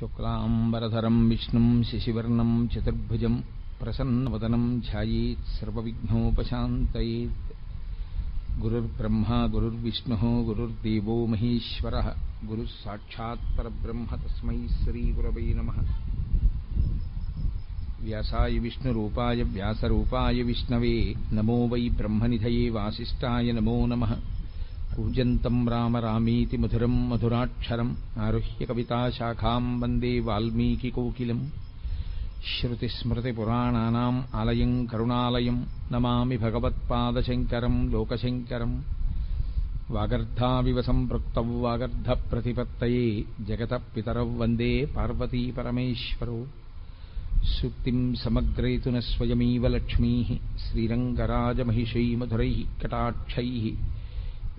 శుక్లాంబరధరం విష్ణుం శశివర్ణం చతుర్భుజం ప్రసన్నవదనం ధ్యాయేత్ సర్వవిఘ్నోపశాంతయేత్. గురుర్బ్రహ్మా గురుర్విష్ణుః గురుర్దేవో మహేశ్వరః గురుః సాక్షాత్ పరబ్రహ్మ తస్మై శ్రీగురవై నమః. వ్యాసాయ విష్ణురూపాయ వ్యాసరూపాయ విష్ణవే నమో వై బ్రహ్మనిధయే వాసిష్ఠాయ నమో నమః. కూజంతం రామ రామీతి మధురం మధురాక్షరం ఆరుహ్య కవితాశాఖాం వందే వాల్మీకికోకిలం. శ్రుతిస్మృతిపురాణానాం ఆలయం కరుణాలయం నమామి భగవత్పాదశంకరం లోకశంకరం. వాగర్ధావివ సంపృక్తౌ వాగర్ధప్రతిపత్తయే జగతః పితరౌ వందే పార్వతీపరమేశ్వరౌ. సూక్తిం సమగ్రేతున స్వయమేవ లక్ష్మీః శ్రీరంగరాజమహిషై మధురైః కటాక్షైః.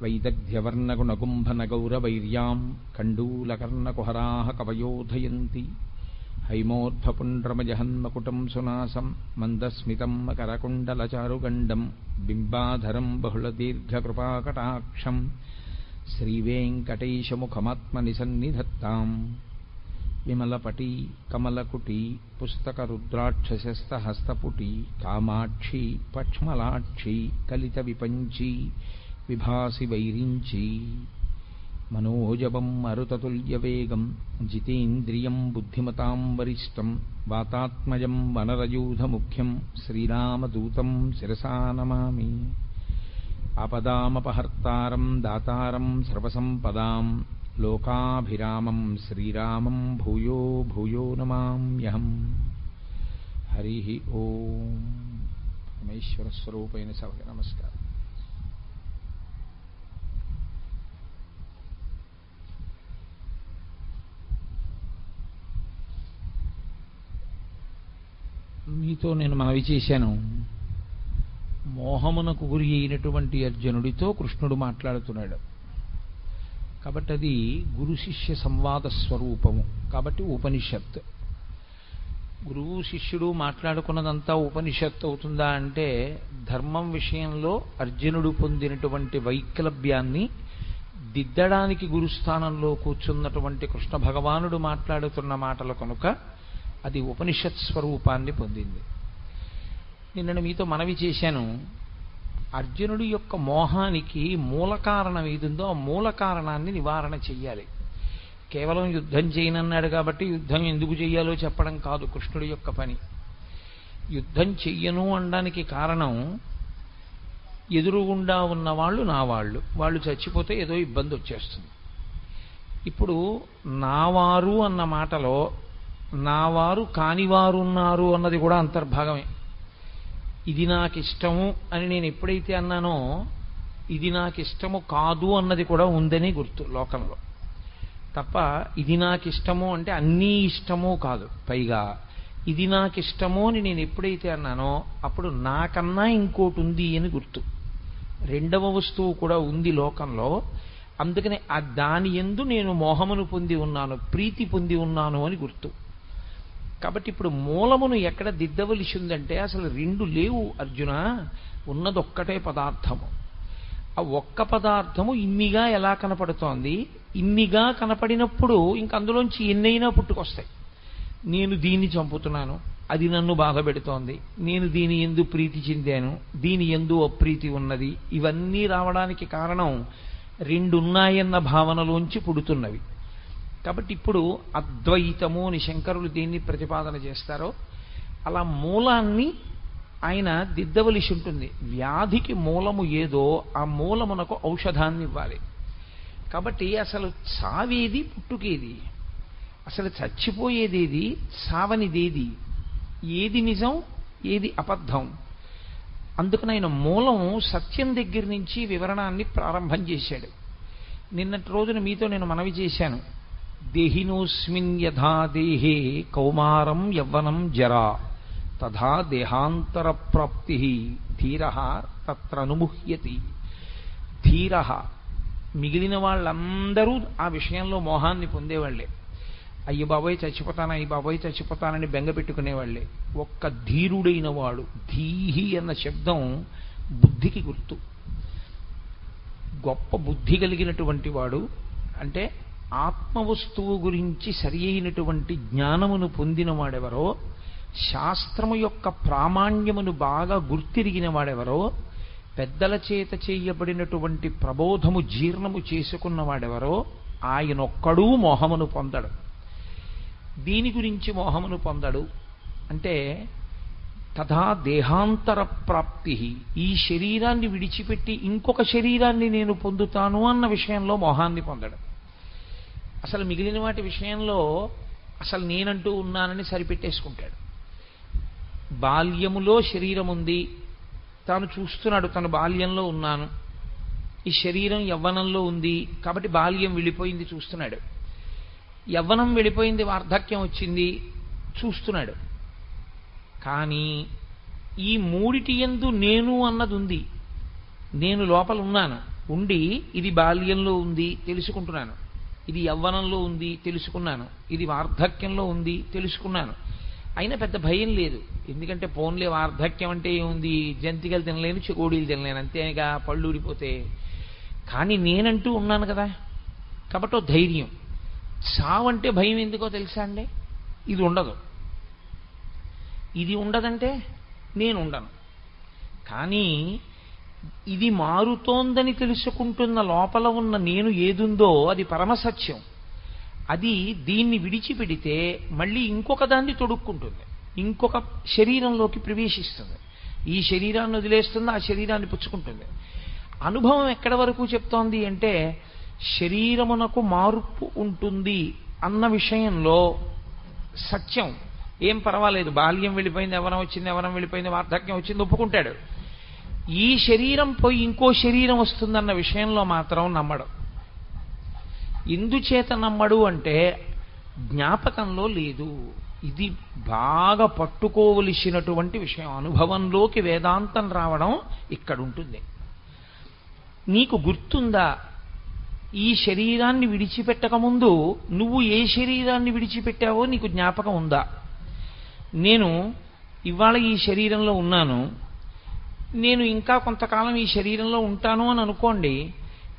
వైదగ్ధ్యవర్ణగుణగుంభనగౌరవైర్యాం కండూలకర్ణకుహరాः కవయోధయంతి. హైమోర్ధ్వపుండ్రమజహన్మకుటం సునాసం మందస్మితం మకరకుండలచారుగండం బింబాధరం బహుళదీర్ఘకృపాకటాక్షం. శ్రీవేంకటేశముఖమాత్మనిసన్నిధత్తాం. విమలపటీ కమలకుటీ పుస్తకరుద్రాక్షసస్తహస్తపుటీ కామాక్షి పక్ష్మలాక్షి కలిత విపంచీ విభాసి వైరించి. మనోజవం మరుతతుల్యవేగం జితేంద్రియం బుద్ధిమతాం వరిష్టం వాతాత్మజం వనరయూధముఖ్యం శ్రీరామదూతం శిరసా నమామి. ఆపదామపహర్తారం దాతారం సర్వసంపదాం లోకాభిరామం శ్రీరామం భూయో భూయో నమామ్యహం. హరి ఓం. పరమేశ్వర స్వరూపైన సభకి నమస్కారం. మీతో నేను మనవి చేశాను, మోహమునకు గురి అయినటువంటి అర్జునుడితో కృష్ణుడు మాట్లాడుతున్నాడు కాబట్టి అది గురు శిష్య సంవాద స్వరూపము. కాబట్టి ఉపనిషత్. గురువు శిష్యుడు మాట్లాడుకున్నదంతా ఉపనిషత్తు అవుతుందా అంటే, ధర్మం విషయంలో అర్జునుడు పొందినటువంటి వైక్లభ్యాన్ని దిద్దడానికి గురుస్థానంలో కూర్చున్నటువంటి కృష్ణ భగవానుడు మాట్లాడుతున్న మాటలు కనుక అది ఉపనిషత్ స్వరూపాన్ని పొందింది. నిన్న మీతో మనవి చేశాను, అర్జునుడి యొక్క మోహానికి మూల కారణం ఏదుందో ఆ మూల కారణాన్ని నివారణ చెయ్యాలి. కేవలం యుద్ధం చేయనన్నాడు కాబట్టి యుద్ధం ఎందుకు చెయ్యాలో చెప్పడం కాదు కృష్ణుడి యొక్క పని. యుద్ధం చెయ్యను అనడానికి కారణం, ఎదురుగుండా ఉన్నవాళ్ళు నా వాళ్ళు చచ్చిపోతే ఏదో ఇబ్బంది వచ్చేస్తుంది. ఇప్పుడు నావారు అన్న మాటలో నావారు కానివారున్నారు అన్నది కూడా అంతర్భాగమే. ఇది నాకిష్టము అని నేను ఎప్పుడైతే అన్నానో, ఇది నాకిష్టము కాదు అన్నది కూడా ఉందని గుర్తు లోకంలో. తప్ప ఇది నాకిష్టము అంటే అన్నీ ఇష్టము కాదు. పైగా ఇది నాకిష్టము అని నేను ఎప్పుడైతే అన్నానో అప్పుడు నాకన్నా ఇంకోటి ఉంది అని గుర్తు. రెండవ వస్తువు కూడా ఉంది లోకంలో. అందుకని ఆ దాని యందు నేను మోహమును పొంది ఉన్నాను, ప్రీతి పొంది ఉన్నాను అని గుర్తు. కాబట్టి ఇప్పుడు మూలమును ఎక్కడ దిద్దవలసి ఉందంటే, అసలు రెండు లేవు అర్జున, ఉన్నదొక్కటే పదార్థము. ఆ ఒక్క పదార్థము ఇన్నిగా ఎలా కనపడుతోంది? ఇన్నిగా కనపడినప్పుడు ఇంక అందులోంచి ఎన్నైనా పుట్టుకొస్తాయి. నేను దీన్ని చంపుతున్నాను, అది నన్ను బాధ పెడుతోంది, నేను దీని యందు ప్రీతి చెందాను, దీని యందు అప్రీతి ఉన్నది. ఇవన్నీ రావడానికి కారణం రెండున్నాయన్న భావనలోంచి పుడుతున్నవి. కాబట్టి ఇప్పుడు అద్వైతము అని శంకరులు దీన్ని ప్రతిపాదన చేస్తారో అలా మూలాన్ని ఆయన దిద్దవలసి ఉంటుంది. వ్యాధికి మూలము ఏదో ఆ మూలమునకు ఔషధాన్ని ఇవ్వాలి. కాబట్టి అసలు చావేది, పుట్టుకేది, అసలు చచ్చిపోయేదేది, సావనిదేది, ఏది నిజం ఏది అబద్ధం. అందుకని ఆయన మూలం సత్యం దగ్గర నుంచి వివరణాన్ని ప్రారంభం చేశాడు. నిన్నటి రోజున మీతో నేను మనవి చేశాను, దేహినోస్మిన్ యథా దేహే కౌమారం యవ్వనం జరా తథా దేహాంతర ప్రాప్తి ధీరః తత్రనుముహ్యతి. ధీరః, మిగిలిన వాళ్ళందరూ ఆ విషయంలో మోహాన్ని పొందేవాళ్లే. అయ్యి బాబోయ్ చచ్చిపోతాను, అయ్యి బాబోయ్ చచ్చిపోతానని బెంగ పెట్టుకునేవాళ్లే. ఒక్క ధీరుడైన వాడు, ధీహి అన్న శబ్దం బుద్ధికి గుర్తు. గొప్ప బుద్ధి కలిగినటువంటి వాడు అంటే ఆత్మవస్తువు గురించి సరి అయినటువంటి జ్ఞానమును పొందిన వాడెవరో, శాస్త్రము యొక్క ప్రామాణ్యమును బాగా గుర్తిరిగిన వాడెవరో, పెద్దల చేత చేయబడినటువంటి ప్రబోధము జీర్ణము చేసుకున్నవాడెవరో ఆయనొక్కడూ మోహమును పొందడు. దీని గురించి మోహమును పొందడు అంటే తథా దేహాంతర ప్రాప్తి, ఈ శరీరాన్ని విడిచిపెట్టి ఇంకొక శరీరాన్ని నేను పొందుతాను అన్న విషయంలో మోహాన్ని పొందడు. అసలు మిగిలిన వాటి విషయంలో అసలు నేనంటూ ఉన్నానని సరిపెట్టేసుకుంటాడు. బాల్యములో శరీరం ఉంది, తాను చూస్తున్నాడు తను బాల్యంలో ఉన్నాను, ఈ శరీరం యవ్వనంలో ఉంది కాబట్టి బాల్యం వెళ్ళిపోయింది చూస్తున్నాడు, యవ్వనం వెళ్ళిపోయింది వార్ధక్యం వచ్చింది చూస్తున్నాడు. కానీ ఈ మూడిటి యందు నేను అన్నది ఉంది. నేను లోపల ఉన్నాను, ఉండి ఇది బాల్యంలో ఉంది తెలుసుకుంటున్నాను, ఇది యవ్వనంలో ఉంది తెలుసుకున్నాను, ఇది వార్ధక్యంలో ఉంది తెలుసుకున్నాను. అయినా పెద్ద భయం లేదు, ఎందుకంటే పోన్లే వార్ధక్యం అంటే ఏముంది, జంతికలు తినలేను చెకోడీలు తినలేను అంతేగా పళ్ళు ఊడిపోతే. కానీ నేనంటూ ఉన్నాను కదా కాబట్టి ఓ ధైర్యం. చావంటే భయం ఎందుకో తెలుసా అండి? ఇది ఉండదు, ఇది ఉండదంటే నేను ఉండను. కానీ ఇది మారుతోందని తెలుసుకుంటున్న లోపల ఉన్న నేను ఏదుందో అది పరమసత్యం. అది దీన్ని విడిచిపెడితే మళ్ళీ ఇంకొక దాన్ని తొడుక్కుంటుంది, ఇంకొక శరీరంలోకి ప్రవేశిస్తుంది, ఈ శరీరాన్ని వదిలేస్తుంది, ఆ శరీరాన్ని పుచ్చుకుంటుంది. అనుభవం ఎక్కడి వరకు చెప్తోంది అంటే శరీరమునకు మార్పు ఉంటుంది అన్న విషయంలో సత్యం. ఏం పర్వాలేదు, బాల్యం వెళ్ళిపోయింది, యవ్వనం వచ్చింది, యవ్వనం వెళ్ళిపోయింది, వార్ధక్యం వచ్చింది ఒప్పుకుంటాడు. ఈ శరీరం పోయి ఇంకో శరీరం వస్తుందన్న విషయంలో మాత్రం నమ్మడు. ఎందుచేత నమ్మడు అంటే జ్ఞాపకంలో లేదు. ఇది బాగా పట్టుకోవలసినటువంటి విషయం. అనుభవంలోకి వేదాంతం రావడం ఇక్కడ ఉంటుంది. నీకు గుర్తుందా, ఈ శరీరాన్ని విడిచిపెట్టకముందు నువ్వు ఏ శరీరాన్ని విడిచిపెట్టావో నీకు జ్ఞాపకం ఉందా? నేను ఇవాళ ఈ శరీరంలో ఉన్నాను, నేను ఇంకా కొంతకాలం ఈ శరీరంలో ఉంటాను అని అనుకోండి.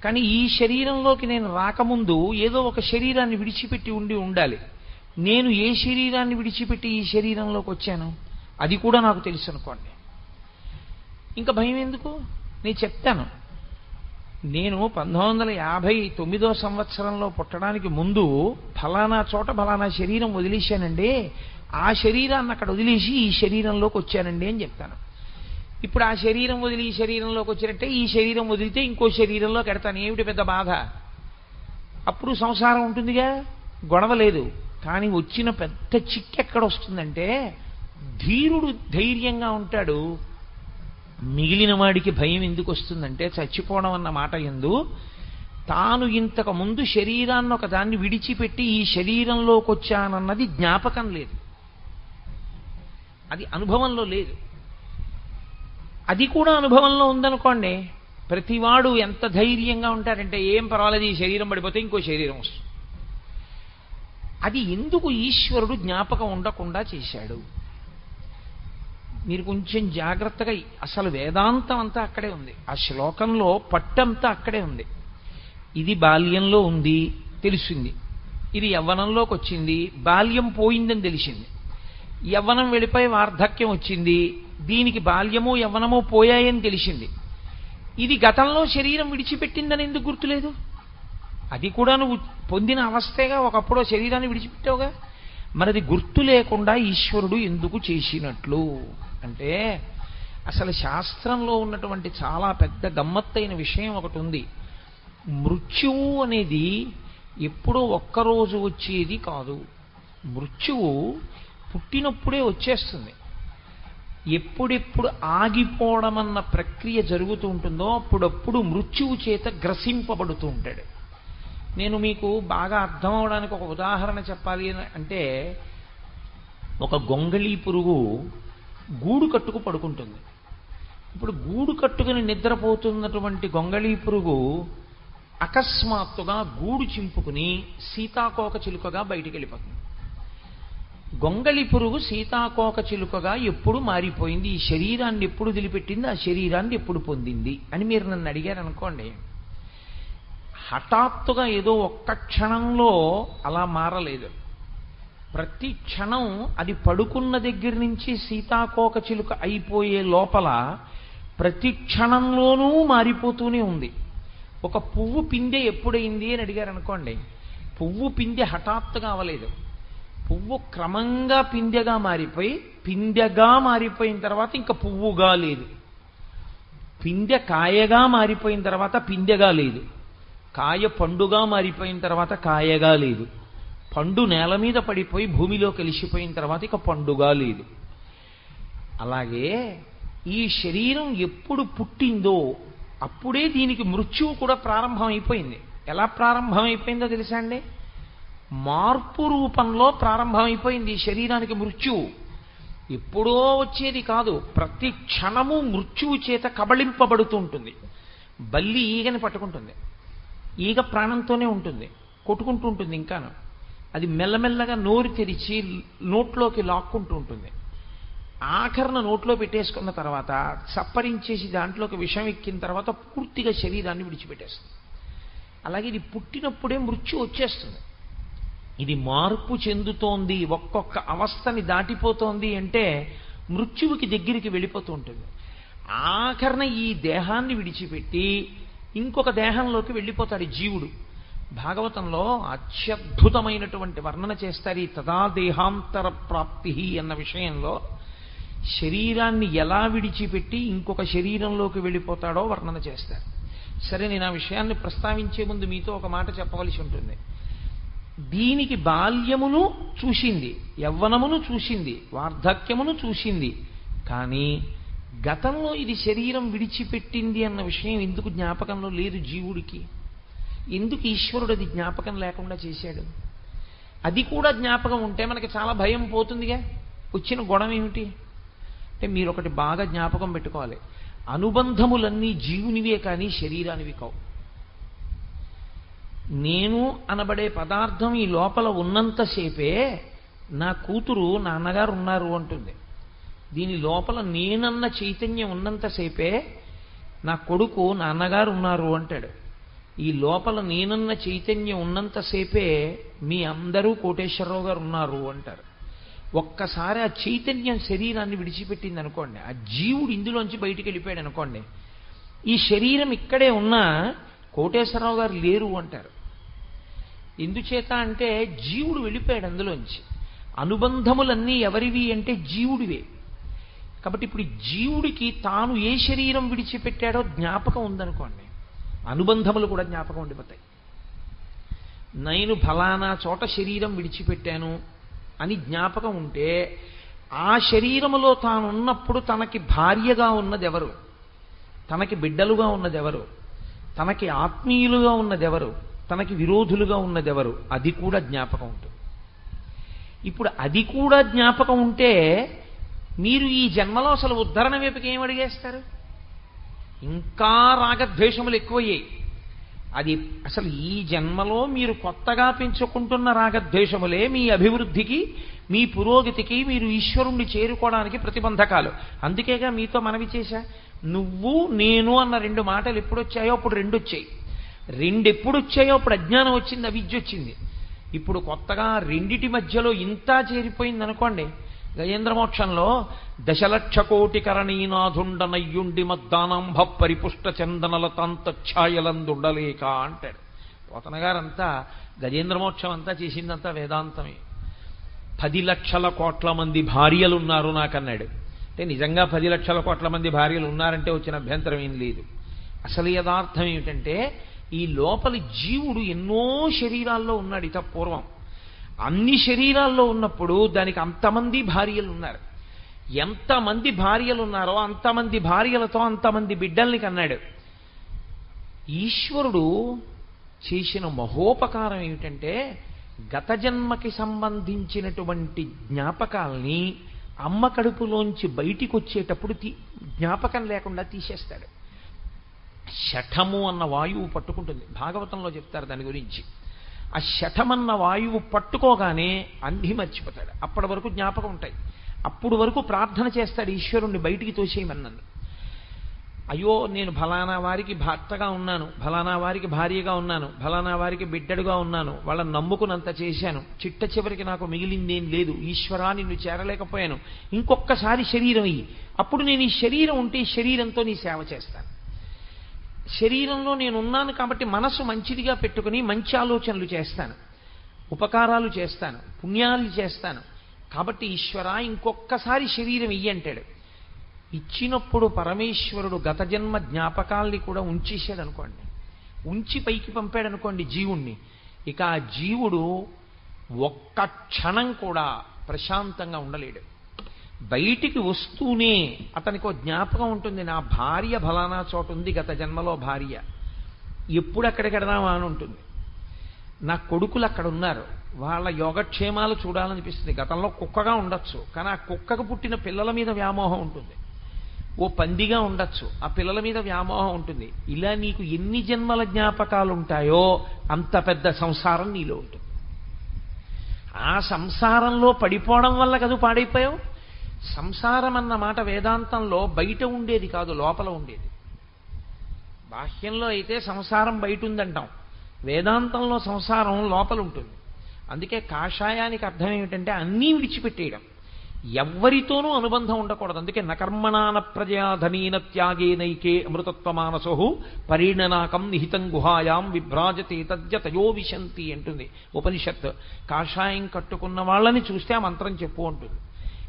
కానీ ఈ శరీరంలోకి నేను రాకముందు ఏదో ఒక శరీరాన్ని విడిచిపెట్టి ఉండాలి. నేను ఏ శరీరాన్ని విడిచిపెట్టి ఈ శరీరంలోకి వచ్చాను అది కూడా నాకు తెలుసు అనుకోండి. ఇంకా భయం ఎందుకు? నేను చెప్తాను. నేను 1959 సంవత్సరంలో పుట్టడానికి ముందు ఫలానా చోట ఫలానా శరీరం వదిలేశానండి, ఆ శరీరాన్ని అక్కడ వదిలేసి ఈ శరీరంలోకి వచ్చానండి అని చెప్తాను. ఇప్పుడు ఆ శరీరం వదిలి ఈ శరీరంలోకి వచ్చినట్టే ఈ శరీరం వదిలితే ఇంకో శరీరంలోకి ఎడతాను. ఏమిటి పెద్ద బాధ? అప్పుడు సంసారం ఉంటుందిగా, గొడవ లేదు. కానీ వచ్చిన పెద్ద చిక్కు ఎక్కడ వస్తుందంటే ధీరుడు ధైర్యంగా ఉంటాడు, మిగిలిన వాడికి భయం ఎందుకు వస్తుందంటే చచ్చిపోవడం అన్న మాట యందు తాను ఇంతకు ముందు శరీరాన్ని ఒక దాన్ని విడిచిపెట్టి ఈ శరీరంలోకి వచ్చానన్నది జ్ఞాపకం లేదు, అది అనుభవంలో లేదు. అది కూడా అనుభవంలో ఉందనుకోండి, ప్రతివాడు ఎంత ధైర్యంగా ఉంటారంటే ఏం పర్వాలేదు, ఈ శరీరం పడిపోతే ఇంకో శరీరం వస్తుంది. అది ఎందుకు ఈశ్వరుడు జ్ఞాపకం ఉండకుండా చేశాడు? మీరు కొంచెం జాగ్రత్తగా, అసలు వేదాంతం అంతా అక్కడే ఉంది, ఆ శ్లోకంలో పట్టంతా అక్కడే ఉంది. ఇది బాల్యంలో ఉంది తెలిసింది, ఇది యవ్వనంలోకి వచ్చింది, బాల్యం పోయిందని తెలిసింది, యవ్వనం వెళ్ళిపోయి వార్ధక్యం వచ్చింది, దీనికి బాల్యము యవ్వనము పోయాయని తెలిసింది. ఇది గతంలో శరీరం విడిచిపెట్టిందని ఎందుకు గుర్తులేదు? అది కూడా నువ్వు పొందిన అవస్థేగా, ఒకప్పుడు శరీరాన్ని విడిచిపెట్టావుగా. మనది గుర్తు లేకుండా ఈశ్వరుడు ఎందుకు చేసినట్లు అంటే అసలు శాస్త్రంలో ఉన్నటువంటి చాలా పెద్ద గమ్మత్తైన విషయం ఒకటి ఉంది. మృత్యువు అనేది ఎప్పుడో ఒక్కరోజు వచ్చేది కాదు. మృత్యువు పుట్టినప్పుడే వచ్చేస్తుంది. ఎప్పుడెప్పుడు ఆగిపోవడం అన్న ప్రక్రియ జరుగుతూ ఉంటుందో అప్పుడప్పుడు మృత్యువు చేత గ్రసింపబడుతూ ఉంటాడు. నేను మీకు బాగా అర్థం అవడానికి ఒక ఉదాహరణ చెప్పాలి అంటే, ఒక గొంగళీ పురుగు గూడు కట్టుకు పడుకుంటుంది. ఇప్పుడు గూడు కట్టుకుని నిద్రపోతున్నటువంటి గొంగళీ పురుగు అకస్మాత్తుగా గూడు చింపుకుని సీతాకోక చిలుకగా బయటికి వెళ్ళిపోతుంది. గొంగళి పురుగు సీతాకోక చిలుకగా ఎప్పుడు మారిపోయింది, ఈ శరీరాన్ని ఎప్పుడు వదిలిపెట్టింది, ఆ శరీరాన్ని ఎప్పుడు పొందింది అని మీరు నన్ను అడిగారు అనుకోండి, హఠాత్తుగా ఏదో ఒక్క క్షణంలో అలా మారలేదు. ప్రతి క్షణం అది పడుకున్న దగ్గర నుంచి సీతాకోక చిలుక అయిపోయే లోపల ప్రతి క్షణంలోనూ మారిపోతూనే ఉంది. ఒక పువ్వు పిందె ఎప్పుడైంది అని అడిగారు అనుకోండి, పువ్వు పిందె హఠాత్తుగా అవ్వలేదు. పువ్వు క్రమంగా పిందెగా మారిపోయి, పిందెగా మారిపోయిన తర్వాత ఇంకా పువ్వుగా లేదు. పిందె కాయగా మారిపోయిన తర్వాత పిందెగా లేదు. కాయ పండుగా మారిపోయిన తర్వాత కాయగా లేదు. పండు నేల మీద పడిపోయి భూమిలో కలిసిపోయిన తర్వాత ఇక పండుగా లేదు. అలాగే ఈ శరీరం ఎప్పుడు పుట్టిందో అప్పుడే దీనికి మృత్యువు కూడా ప్రారంభమైపోయింది. ఎలా ప్రారంభమైపోయిందో తెలుసా అండి? మార్పు రూపంలో ప్రారంభమైపోయింది ఈ శరీరానికి మృత్యువు. ఎప్పుడో వచ్చేది కాదు, ప్రతి క్షణము మృత్యువు చేత కబళింపబడుతూ ఉంటుంది. బల్లి ఈగని పట్టుకుంటుంది, ఈగ ప్రాణంతోనే ఉంటుంది, కొట్టుకుంటూ ఉంటుంది. ఇంకాను అది మెల్లమెల్లగా నోరు తెరిచి నోట్లోకి లాక్కుంటూ ఉంటుంది. ఆఖరణ నోట్లో పెట్టేసుకున్న తర్వాత సప్పరించేసి దాంట్లోకి విషం ఎక్కిన తర్వాత పూర్తిగా శరీరాన్ని విడిచిపెట్టేస్తుంది. అలాగే ఇది పుట్టినప్పుడే మృత్యు వచ్చేస్తుంది. ఇది మార్పు చెందుతోంది, ఒక్కొక్క అవస్థని దాటిపోతోంది అంటే మృత్యువుకి దగ్గరికి వెళ్ళిపోతూ ఉంటుంది. ఆఖరణ ఈ దేహాన్ని విడిచిపెట్టి ఇంకొక దేహంలోకి వెళ్ళిపోతాడు జీవుడు. భాగవతంలో అత్యద్భుతమైనటువంటి వర్ణన చేస్తారు ఈ తదా దేహాంతర ప్రాప్తి అన్న విషయంలో. శరీరాన్ని ఎలా విడిచిపెట్టి ఇంకొక శరీరంలోకి వెళ్ళిపోతాడో వర్ణన చేస్తారు. సరే, నేను ఆ విషయాన్ని ప్రస్తావించే ముందు మీతో ఒక మాట చెప్పవలసి ఉంటుంది. దీనికి బాల్యమును చూసింది, యవ్వనమును చూసింది, వార్ధక్యమును చూసింది. కానీ గతంలో ఇది శరీరం విడిచిపెట్టింది అన్న విషయం ఎందుకు జ్ఞాపకంలో లేదు జీవుడికి? ఎందుకు ఈశ్వరుడు అది జ్ఞాపకం లేకుండా చేశాడు? అది కూడా జ్ఞాపకం ఉంటే మనకి చాలా భయం పోతుందిగా. వచ్చిన గొడవ ఏమిటి అంటే, మీరు ఒకటి బాగా జ్ఞాపకం పెట్టుకోవాలి, అనుబంధములన్నీ జీవునివే కానీ శరీరానివి కావు. నేను అనబడే పదార్థం ఈ లోపల ఉన్నంతసేపే నా కూతురు నాన్నగారు ఉన్నారు అంటుంది. దీని లోపల నేనన్న చైతన్యం ఉన్నంతసేపే నా కొడుకు నాన్నగారు ఉన్నారు అంటాడు. ఈ లోపల నేనన్న చైతన్యం ఉన్నంతసేపే మీ అందరూ కోటేశ్వరరావు గారు ఉన్నారు అంటారు. ఒక్కసారి ఆ చైతన్యం శరీరాన్ని విడిచిపెట్టింది అనుకోండి, ఆ జీవుడు ఇందులోంచి బయటికి వెళ్ళిపోయాడు అనుకోండి, ఈ శరీరం ఇక్కడే ఉన్నా కోటేశ్వరరావు గారు లేరు అంటారు. ఎందుచేత అంటే జీవుడు వెళ్ళిపోయాడు అందులోంచి. అనుబంధములన్నీ ఎవరివి అంటే జీవుడివే. కాబట్టి ఇప్పుడు జీవుడికి తాను ఏ శరీరం విడిచిపెట్టాడో జ్ఞాపకం ఉందనుకోండి, అనుబంధములు కూడా జ్ఞాపకం ఉండిపోతాయి. నేను ఫలానా చోట శరీరం విడిచిపెట్టాను అని జ్ఞాపకం ఉంటే, ఆ శరీరములో తాను ఉన్నప్పుడు తనకి భార్యగా ఉన్నదెవరు, తనకి బిడ్డలుగా ఉన్నదెవరు, తనకి ఆత్మీయులుగా ఉన్నదెవరు, తనకి విరోధులుగా ఉన్నదెవరు, అది కూడా జ్ఞాపకం ఉంటుంది. ఇప్పుడు అది కూడా జ్ఞాపకం ఉంటే మీరు ఈ జన్మలో అసలు ఉద్ధరణ వైపుకి ఏం అడిగేస్తారు? ఇంకా రాగద్వేషములు ఎక్కువయ్యాయి. అది అసలు ఈ జన్మలో మీరు కొత్తగా పెంచుకుంటున్న రాగద్వేషములే మీ అభివృద్ధికి, మీ పురోగతికి, మీరు ఈశ్వరుణ్ణి చేరుకోవడానికి ప్రతిబంధకాలు. అందుకేగా మీతో మనవి చేశా, నువ్వు నేను అన్న రెండు మాటలు ఎప్పుడొచ్చాయో అప్పుడు రెండు వచ్చాయి. రెండు ఎప్పుడు వచ్చాయో అప్పుడు అజ్ఞానం వచ్చింది, అవిద్య వచ్చింది. ఇప్పుడు కొత్తగా రెండిటి మధ్యలో ఇంత చేరిపోయింది అనుకోండి. గజేంద్రమోక్షంలో దశలక్ష కోటి కరణీనాథుండ నయ్యుండి మద్దానంభ పరిపుష్ట చందనలతాంతఛాయలందుండలేక అంటాడు. పోతన గారంతా గజేంద్రమోక్షం అంతా చేసిందంతా వేదాంతమే. 10 లక్షల కోట్ల మంది భార్యలు ఉన్నారు నాకన్నాడు. అంటే నిజంగా 10 లక్షల కోట్ల మంది భార్యలు ఉన్నారంటే వచ్చిన అభ్యంతరం ఏం లేదు. అసలు యథార్థం ఏమిటంటే, ఈ లోపలి జీవుడు ఎన్నో శరీరాల్లో ఉన్నాడు ఇత పూర్వం. అన్ని శరీరాల్లో ఉన్నప్పుడు దానికి అంతమంది భార్యలు ఉన్నారు. ఎంతమంది భార్యలు ఉన్నారో అంతమంది భార్యలతో అంతమంది బిడ్డల్ని కన్నాడు. ఈశ్వరుడు చేసిన మహోపకారం ఏమిటంటే, గత జన్మకి సంబంధించినటువంటి జ్ఞాపకాల్ని అమ్మ కడుపులోంచి బయటికి వచ్చేటప్పుడు జ్ఞాపకం లేకుండా తీసేస్తాడు. శఠము అన్న వాయువు పట్టుకుంటుంది. భాగవతంలో చెప్తారు దాని గురించి. ఆ శఠమన్న వాయువు పట్టుకోగానే అన్ని మర్చిపోతాడు. అప్పటి వరకు జ్ఞాపకం ఉంటాయి. అప్పుడు వరకు ప్రార్థన చేస్తాడు ఈశ్వరుణ్ణి బయటికి తోసేయమన్నాను. అయ్యో నేను ఫలానా వారికి భర్తగా ఉన్నాను, ఫలానా వారికి భార్యగా ఉన్నాను, ఫలానా వారికి బిడ్డడుగా ఉన్నాను, వాళ్ళని నమ్ముకున్నంత చేశాను, చిట్ట చివరికి నాకు మిగిలిందేం లేదు, ఈశ్వరా నిన్ను చేరలేకపోయాను, ఇంకొక్కసారి శరీరం ఇయ్యి, అప్పుడు నేను ఈ శరీరం ఉంటే ఈ శరీరంతో నీ సేవ చేస్తాను. శరీరంలో నేను ఉన్నాను కాబట్టి మనసు మంచిదిగా పెట్టుకుని మంచి ఆలోచనలు చేస్తాను, ఉపకారాలు చేస్తాను, పుణ్యాలు చేస్తాను. కాబట్టి ఈశ్వరా ఇంకొక్కసారి శరీరం ఇయ్యి అంటాడు. ఇచ్చినప్పుడు పరమేశ్వరుడు గత జన్మ జ్ఞాపకాల్ని కూడా ఉంచేశాడు అనుకోండి, ఉంచి పైకి పంపాడు అనుకోండి జీవుణ్ణి. ఇక ఆ జీవుడు ఒక్క క్షణం కూడా ప్రశాంతంగా ఉండలేడు. బయటికి వస్తూనే అతనికి ఒక జ్ఞాపకం ఉంటుంది, నా భార్య ఫలానా చోట ఉంది, గత జన్మలో భార్య, ఎప్పుడు అక్కడికి వెడదామా అని ఉంటుంది. నా కొడుకులు అక్కడ ఉన్నారు, వాళ్ళ యోగక్షేమాలు చూడాలనిపిస్తుంది. గతంలో కుక్కగా ఉండొచ్చు, కానీ ఆ కుక్కకు పుట్టిన పిల్లల మీద వ్యామోహం ఉంటుంది. ఓ పందిగా ఉండొచ్చు, ఆ పిల్లల మీద వ్యామోహం ఉంటుంది. ఇలా నీకు ఎన్ని జన్మల జ్ఞాపకాలు ఉంటాయో అంత పెద్ద సంసారం నీలో ఉంటుంది. ఆ సంసారంలో పడిపోవడం వల్ల కదా పాడైపోయావు. సంసారం అన్న మాట వేదాంతంలో బయట ఉండేది కాదు, లోపల ఉండేది. బాహ్యంలో అయితే సంసారం బయట ఉందంటాం, వేదాంతంలో సంసారం లోపల ఉంటుంది. అందుకే కాషాయానికి అర్థం ఏమిటంటే అన్నీ విడిచిపెట్టేయడం, ఎవ్వరితోనూ అనుబంధం ఉండకూడదు. అందుకే నకర్మణాన ప్రజాధనీన త్యాగేనైకే అమృతత్వమానసో పరిణనాకం నిహితం గుహాయాం విభ్రాజతే తద్యతయో విశంతి అంటుంది ఉపనిషత్. కాషాయం కట్టుకున్న వాళ్ళని చూస్తే ఆ మంత్రం చెప్పు అంటుంది.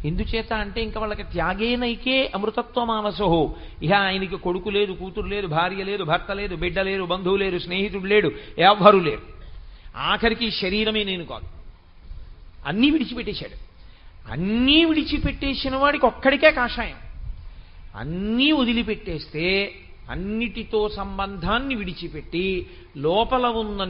ఎందుచేత అంటే ఇంకా వాళ్ళకి త్యాగేనైకే అమృతత్వమానసో, ఇహ ఆయనకి కొడుకు లేదు, కూతురు లేదు, భార్య లేదు, భర్త లేదు, బిడ్డ లేరు, బంధువు లేరు, స్నేహితుడు లేడు, ఎవ్వరూ లేరు. ఆఖరికి శరీరమే నేను కాదు, అన్నీ విడిచిపెట్టేశాడు. అన్నీ విడిచిపెట్టేసిన వాడికి ఒక్కడికే కాషాయం. అన్నీ వదిలిపెట్టేస్తే అన్నిటితో సంబంధాన్ని విడిచిపెట్టి లోపల ఉన్న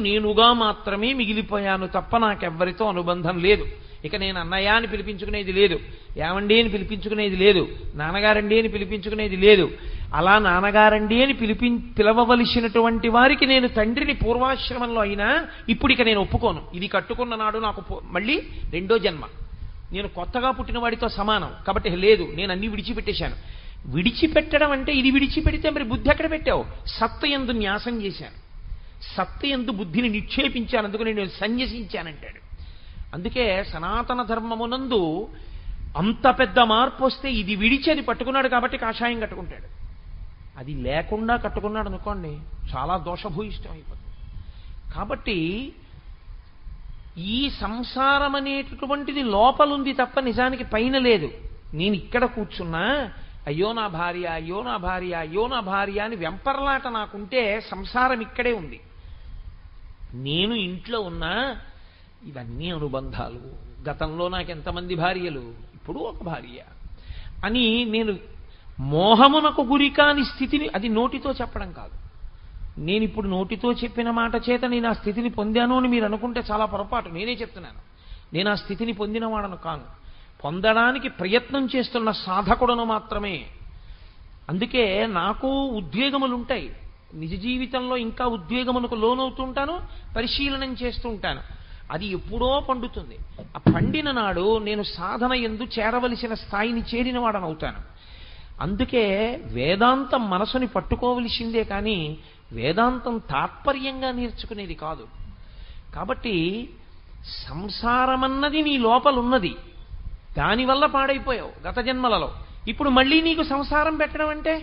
నేనుగా మాత్రమే మిగిలిపోయాను తప్ప నాకెవ్వరితో అనుబంధం లేదు. ఇక నేను అన్నయ్య అని పిలిపించుకునేది లేదు, ఏమండి అని పిలిపించుకునేది లేదు, నాన్నగారండి అని పిలిపించుకునేది లేదు. అలా నాన్నగారండి అని పిలవవలసినటువంటి వారికి నేను తండ్రిని పూర్వాశ్రమంలో అయినా ఇప్పుడు ఇక నేను ఒప్పుకోను. ఇది కట్టుకున్న నాడు నాకు మళ్ళీ రెండో జన్మ, నేను కొత్తగా పుట్టిన వాడితో సమానం కాబట్టి లేదు, నేను అన్ని విడిచిపెట్టేశాను. విడిచిపెట్టడం అంటే ఇది విడిచిపెడితే మరి బుద్ధి ఎక్కడ పెట్టావు? సత్తయందు న్యాసం చేశాను, సత్తయందు బుద్ధిని నిక్షేపించాను, అందుకు నేను సన్యసించానంటాడు. అందుకే సనాతన ధర్మమునందు అంత పెద్ద మార్పు వస్తే ఇది విడిచి అది పట్టుకున్నాడు కాబట్టి కాషాయం కట్టుకుంటాడు. అది లేకుండా కట్టుకున్నాడు అనుకోండి చాలా దోషభూయిష్టం అయిపోతుంది. కాబట్టి ఈ సంసారం అనేటటువంటిది లోపలుంది తప్ప నిజానికి పైన లేదు. నేను ఇక్కడ కూర్చున్నా అయ్యో నా భార్య, అయ్యో నా భార్య, అయ్యో నా భార్య అని వెంపర్లాట నాకుంటే సంసారం ఇక్కడే ఉంది. నేను ఇంట్లో ఉన్నా ఇవన్నీ అనుబంధాలు, గతంలో నాకు ఎంతమంది భార్యలు, ఇప్పుడు ఒక భార్య అని నేను మోహమునకు గురికాని స్థితిని, అది నోటితో చెప్పడం కాదు. నేను ఇప్పుడు నోటితో చెప్పిన మాట చేత నేను ఆ స్థితిని పొందాను అని మీరు అనుకుంటే చాలా పొరపాటు. నేనే చెప్తున్నాను, నేను ఆ స్థితిని పొందినవాడను కాను, పొందడానికి ప్రయత్నం చేస్తున్న సాధకుడను మాత్రమే. అందుకే నాకు ఉద్వేగములుంటాయి, నిజ జీవితంలో ఇంకా ఉద్వేగమునకు లోనవుతుంటాను, పరిశీలనం చేస్తూ ఉంటాను. అది ఎప్పుడో పండుతుంది. ఆ పండిన నాడు నేను సాధన యందు చేరవలసిన స్థాయిని చేరినవాడనవుతాను. అందుకే వేదాంతం మనసుని పట్టుకోవలసిందే కానీ వేదాంతం తాత్పర్యంగా నేర్చుకునేది కాదు. కాబట్టి సంసారమన్నది నీ లోపలున్నది, దానివల్ల పాడైపోయావు గత జన్మలలో. ఇప్పుడు మళ్ళీ నీకు సంసారం పెట్టడం అంటే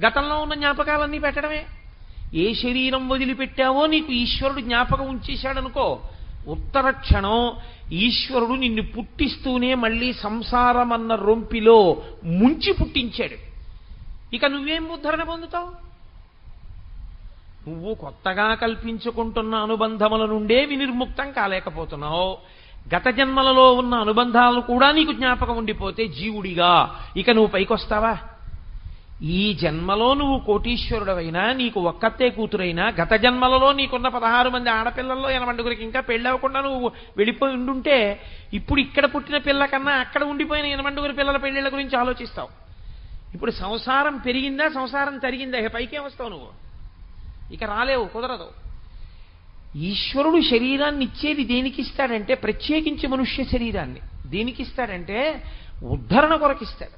గతంలో ఉన్న జ్ఞాపకాలన్నీ పెట్టడమే. ఏ శరీరం వదిలిపెట్టావో నీకు ఈశ్వరుడు జ్ఞాపకం ఉంచేశాడనుకో, ఉత్తర క్షణం ఈశ్వరుడు నిన్ను పుట్టిస్తూనే మళ్ళీ సంసారమన్న రొంపిలో ముంచి పుట్టించాడు. ఇక నువ్వేం ఉద్ధరణ పొందుతావు? నువ్వు కొత్తగా కల్పించుకుంటున్న అనుబంధముల నుండే వినిర్ముక్తం కాలేకపోతున్నావు. గత జన్మలలో ఉన్న అనుబంధాలు కూడా నీకు జ్ఞాపకం ఉండిపోతే జీవుడిగా ఇక నువ్వు పైకొస్తావా? ఈ జన్మలో నువ్వు కోటీశ్వరుడవైనా, నీకు ఒక్కతే కూతురైనా, గత జన్మలలో నీకున్న 16 మంది ఆడపిల్లల్లో 80 ఇంకా పెళ్ళవకుండా నువ్వు వెళ్ళిపోయి ఉండుంటే ఇప్పుడు ఇక్కడ పుట్టిన పిల్ల కన్నా అక్కడ ఉండిపోయిన 80 పిల్లల పెళ్ళిళ్ళ గురించి ఆలోచిస్తావు. ఇప్పుడు సంసారం పెరిగిందా, సంసారం తరిగిందా, పైకే వస్తావు నువ్వు, ఇక రాలేవు, కుదరదు. ఈశ్వరుడు శరీరాన్ని ఇచ్చేది దేనికి ఇస్తాడంటే, ప్రత్యేకించి మనుష్య శరీరాన్ని దేనికి ఇస్తాడంటే ఉద్ధరణ కొరకిస్తాడు.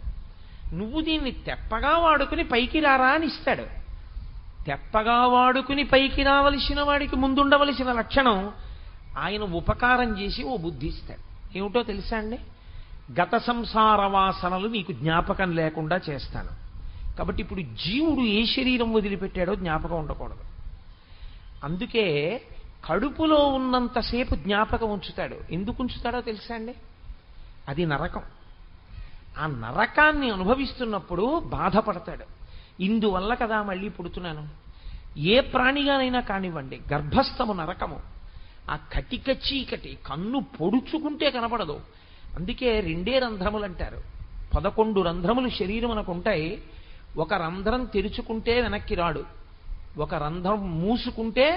నువ్వు దీన్ని తెప్పగా వాడుకుని పైకి రారా అని ఇస్తాడు. తెప్పగా వాడుకుని పైకి రావలసిన వాడికి ముందుండవలసిన లక్షణం ఆయన ఉపకారం చేసి ఓ బుద్ధి ఇస్తాడు. ఏమిటో తెలుసా అండి? గత సంసార వాసనలు నీకు జ్ఞాపకం లేకుండా చేస్తాను. కాబట్టి ఇప్పుడు జీవుడు ఏ శరీరం వదిలిపెట్టాడో జ్ఞాపకం ఉండకూడదు. అందుకే కడుపులో ఉన్నంతసేపు జ్ఞాపకం ఉంచుతాడు. ఎందుకు ఉంచుతాడో తెలుసా అండి? అది నరకం. ఆ నరకాన్ని అనుభవిస్తున్నప్పుడు బాధపడతాడు. ఇందువల్ల కదా మళ్ళీ పుడుతున్నాను. ఏ ప్రాణిగానైనా కానివ్వండి, గర్భస్థము నరకము. ఆ కటిక చీకటి కన్ను పొడుచుకుంటే కనపడదు. అందుకే 2 రంధ్రములు అంటారు. 11 రంధ్రములు శరీరమునకు ఉంటాయి. ఒక రంధ్రం తెరుచుకుంటే వెనక్కి రాడు, ఒక రంధ్రం మూసుకుంటే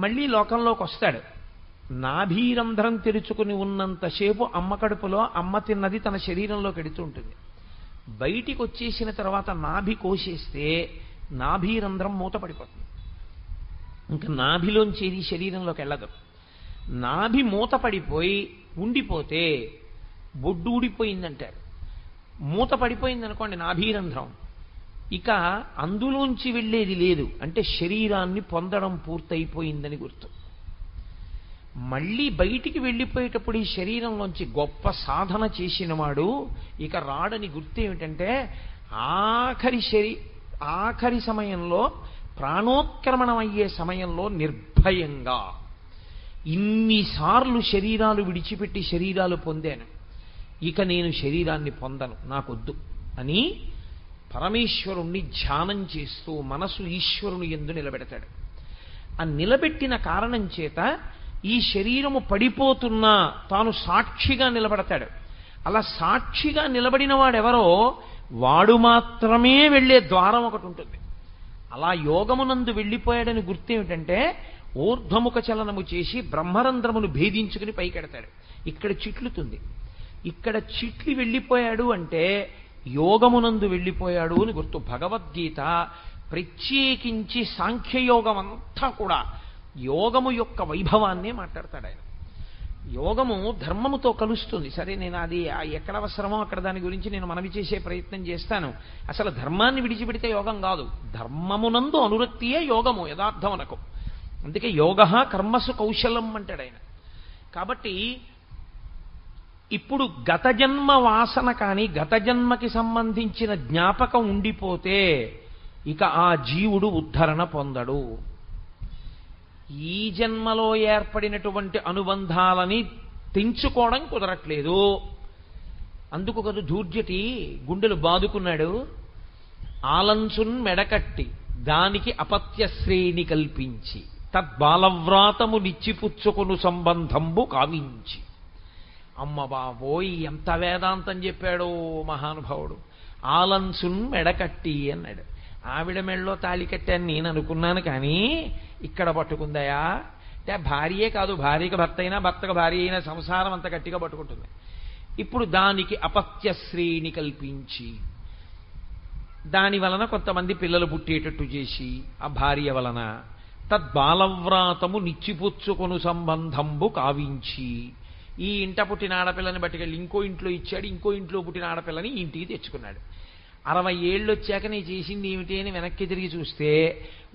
మళ్ళీ లోకంలోకి వస్తాడు. నాభీరంధ్రం తెరుచుకుని ఉన్నంతసేపు అమ్మ కడుపులో అమ్మ తిన్నది తన శరీరంలోకి ఎడుతూ ఉంటుంది. బయటికి వచ్చేసిన తర్వాత నాభి కోసేస్తే నాభీరంధ్రం మూతపడిపోతుంది. ఇంకా నాభిలోంచి ఏది శరీరంలోకి వెళ్ళదు. నాభి మూతపడిపోయి ఉండిపోతే బొడ్డు ఊడిపోయిందంటారు. మూత పడిపోయింది అనుకోండి నాభీరంధ్రం, ఇక అందులోంచి వెళ్ళేది లేదు. అంటే శరీరాన్ని పొందడం పూర్తయిపోయిందని గుర్తు. మళ్ళీ బయటికి వెళ్ళిపోయేటప్పుడు ఈ శరీరంలోంచి గొప్ప సాధన చేసినవాడు ఇక రాడని గుర్తు ఏమిటంటే ఆఖరి సమయంలో, ప్రాణోత్క్రమణం అయ్యే సమయంలో నిర్భయంగా ఇన్నిసార్లు శరీరాలు విడిచిపెట్టి శరీరాలు పొందాను, ఇక నేను శరీరాన్ని పొందను, నాకొద్దు అని పరమేశ్వరుణ్ణి ధ్యానం చేస్తూ మనసు ఈశ్వరుని యందు నిలబెడతాడు. ఆ నిలబెట్టిన కారణం చేత ఈ శరీరము పడిపోతున్నా తాను సాక్షిగా నిలబడతాడు. అలా సాక్షిగా నిలబడిన వాడెవరో వాడు మాత్రమే వెళ్ళే ద్వారం ఒకటి ఉంటుంది. అలా యోగమునందు వెళ్ళిపోయాడని గుర్తేమిటంటే ఊర్ధ్వముఖ చలనము చేసి బ్రహ్మరంధ్రమును భేదించుకుని పైకెడతాడు. ఇక్కడ చిట్లుతుంది. ఇక్కడ చిట్లి వెళ్ళిపోయాడు అంటే యోగమునందు వెళ్ళిపోయాడు అని గుర్తు. భగవద్గీత ప్రత్యేకించి సాంఖ్యయోగం అంతా కూడా యోగము యొక్క వైభవాన్నే మాట్లాడతాడు ఆయన. యోగము ధర్మముతో కలుస్తుంది. సరే, నేను అది ఎక్కడ అవసరమో అక్కడ దాని గురించి నేను మనవి చేసే ప్రయత్నం చేస్తాను. అసలు ధర్మాన్ని విడిచిపెడితే యోగం కాదు, ధర్మమునందు అనురక్తియే యోగము యథార్థమునకు. అందుకే యోగ కర్మసు కౌశలం అంటాడు ఆయన. కాబట్టి ఇప్పుడు గత జన్మ వాసన కానీ గత జన్మకి సంబంధించిన జ్ఞాపకం ఉండిపోతే ఇక ఆ జీవుడు ఉద్ధరణ పొందడు. ఈ జన్మలో ఏర్పడినటువంటి అనుబంధాలని తెంచుకోవడం కుదరట్లేదు. అందుకు కదా ధూర్జటి గుండెలు బాదుకున్నాడు. ఆలంచున్ మెడకట్టి దానికి అపత్యశ్రేణి కల్పించి తద్బాలవ్రాతము నిచ్చిపుచ్చుకొను సంబంధంబు కావించి. అమ్మ బాబోయ్, ఎంత వేదాంతం చెప్పాడో మహానుభావుడు. ఆలంచున్ మెడకట్టి అన్నాడు. ఆవిడ మెడలో తాళి కట్టాను నేను అనుకున్నాను, కానీ ఇక్కడ పట్టుకుందయా అంటే భార్యే కాదు, భార్యకి భర్త అయినా భర్తకు భార్య అయినా సంసారం అంత గట్టిగా పట్టుకుంటుంది. ఇప్పుడు దానికి అపత్యశ్రేణి కల్పించి దాని వలన కొంతమంది పిల్లలు పుట్టేటట్టు చేసి ఆ భార్య వలన తద్బాలవ్రాతము నిచ్చిపుచ్చుకొను సంబంధంబు కావించి ఈ ఇంట పుట్టిన ఆడపిల్లని బట్టుకెళ్ళి ఇంకో ఇంట్లో ఇచ్చాడు. ఇంకో ఇంట్లో పుట్టిన ఆడపిల్లని ఇంటికి తెచ్చుకున్నాడు. 60 ఏళ్ళు వచ్చాక నేను చేసింది ఏమిటి అని వెనక్కి తిరిగి చూస్తే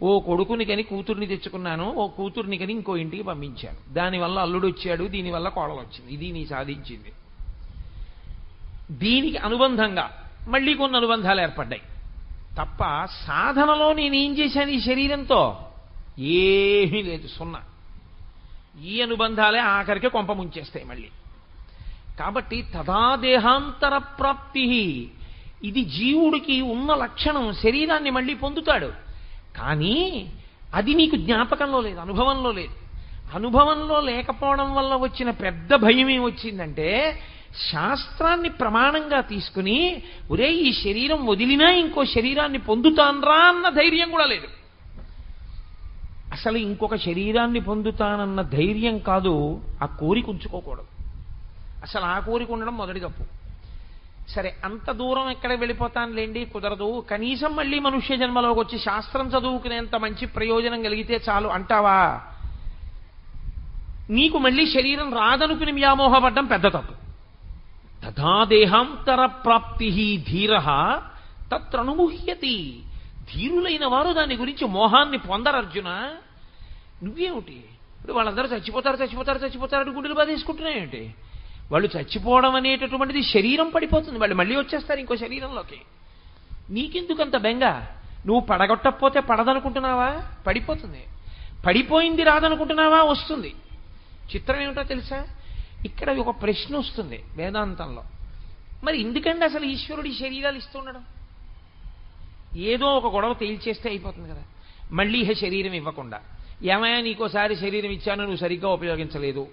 ఓ కొడుకుని కని కూతుర్ని తెచ్చుకున్నాను, ఓ కూతుర్ని కని ఇంకో ఇంటికి పంపించాను. దానివల్ల అల్లుడు వచ్చాడు, దీనివల్ల కోడలు వచ్చింది. ఇది నీ సాధించింది. దీనికి అనుబంధంగా మళ్ళీ కొన్ని అనుబంధాలు ఏర్పడ్డాయి తప్ప సాధనలో నేనేం చేశాను ఈ శరీరంతో? ఏమీ లేదు, సున్నా. ఈ అనుబంధాలే ఆఖరికి కొంప ముంచేస్తాయి మళ్ళీ. కాబట్టి తదా దేహాంతర ప్రాప్తి, ఇది జీవుడికి ఉన్న లక్షణం. శరీరాన్ని మళ్ళీ పొందుతాడు, కానీ అది నీకు జ్ఞాపకంలో లేదు, అనుభవంలో లేదు. అనుభవంలో లేకపోవడం వల్ల వచ్చిన పెద్ద భయం ఏమొచ్చిందంటే శాస్త్రాన్ని ప్రమాణంగా తీసుకుని ఒరే ఈ శరీరం వదిలినా ఇంకో శరీరాన్ని పొందుతాన్రా అన్న ధైర్యం కూడా లేదు. అసలు ఇంకొక శరీరాన్ని పొందుతానన్న ధైర్యం కాదు, ఆ కోరిక ఉంచుకోకూడదు. అసలు ఆ కోరిక ఉండడం మొదటి తప్పు. సరే, అంత దూరం ఎక్కడ వెళ్ళిపోతానులేండి, కుదరదు. కనీసం మళ్ళీ మనుష్య జన్మలోకి వచ్చి శాస్త్రం చదువుకునేంత మంచి ప్రయోజనం కలిగితే చాలు అంటావా? నీకు మళ్ళీ శరీరం రాదనుకుని వ్యామోహపడ్డం పెద్ద తప్పు. తథా దేహాంతర ప్రాప్తి ధీర తత్రనుముహ్యతి. ధీరులైన వారు దాని గురించి మోహాన్ని పొందరు అర్జున. నువ్వేమిటి ఇప్పుడు వాళ్ళందరూ చచ్చిపోతారు చచ్చిపోతారు చచ్చిపోతారు గుండెలు బాధేసుకుంటున్నాయేమిటి? వాళ్ళు చచ్చిపోవడం అనేటటువంటిది శరీరం పడిపోతుంది, వాళ్ళు మళ్ళీ వచ్చేస్తారు ఇంకో శరీరంలోకి. నీకెందుకంత బెంగ? నువ్వు పడగొట్టకపోతే పడదనుకుంటున్నావా? పడిపోతుంది. పడిపోయింది రాదనుకుంటున్నావా? వస్తుంది. చిత్రం ఏమిటో తెలుసా? ఇక్కడ ఒక ప్రశ్న వస్తుంది వేదాంతంలో. మరి ఎందుకండి అసలు ఈశ్వరుడు ఈ శరీరాలు ఇస్తుండడం? ఏదో ఒక గొడవ తేల్చేస్తే అయిపోతుంది కదా. మళ్ళీ శరీరం ఇవ్వకుండా, ఏమయ్యా నీకోసారి శరీరం ఇచ్చాను నువ్వు సరిగ్గా ఉపయోగించలేదు,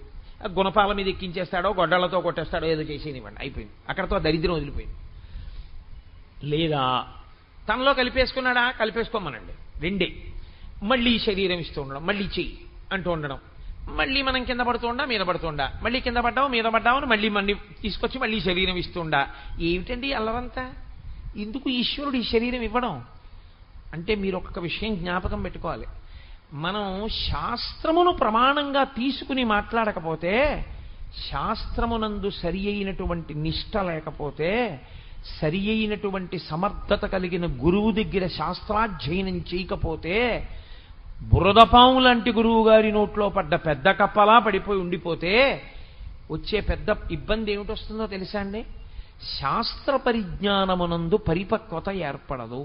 గుణపాల మీద ఎక్కించేస్తాడో గొడ్డలతో కొట్టేస్తాడో ఏదో చేసేనివ్వండి, అయిపోయింది. అక్కడతో దరిద్రం వదిలిపోయింది. లేదా తనలో కలిపేసుకున్నాడా? కలిపేసుకోమనండి. రెండే. మళ్ళీ శరీరం ఇస్తూ ఉండడం, మళ్ళీ చెయ్యి అంటూ ఉండడం, మళ్ళీ మనం కింద పడుతుండా మీద పడుతుండా, మళ్ళీ కింద పడ్డావు మీద పడ్డామని మళ్ళీ మళ్ళీ తీసుకొచ్చి మళ్ళీ శరీరం ఇస్తుండా. ఏమిటండి అల్లరంతా? ఎందుకు ఈశ్వరుడు ఈ శరీరం ఇవ్వడం అంటే మీరు ఒక్క విషయం జ్ఞాపకం పెట్టుకోవాలి. మనం శాస్త్రమును ప్రమాణంగా తీసుకుని మాట్లాడకపోతే, శాస్త్రమునందు సరి అయినటువంటి నిష్ట లేకపోతే, సరి అయినటువంటి సమర్థత కలిగిన గురువు దగ్గర శాస్త్రాధ్యయనం చేయకపోతే, బురదపాము లాంటి గురువు గారి నోట్లో పడ్డ పెద్ద కప్పలా పడిపోయి ఉండిపోతే వచ్చే పెద్ద ఇబ్బంది ఏమిటొస్తుందో తెలుసా అండి? శాస్త్ర పరిజ్ఞానమునందు పరిపక్వత ఏర్పడదు.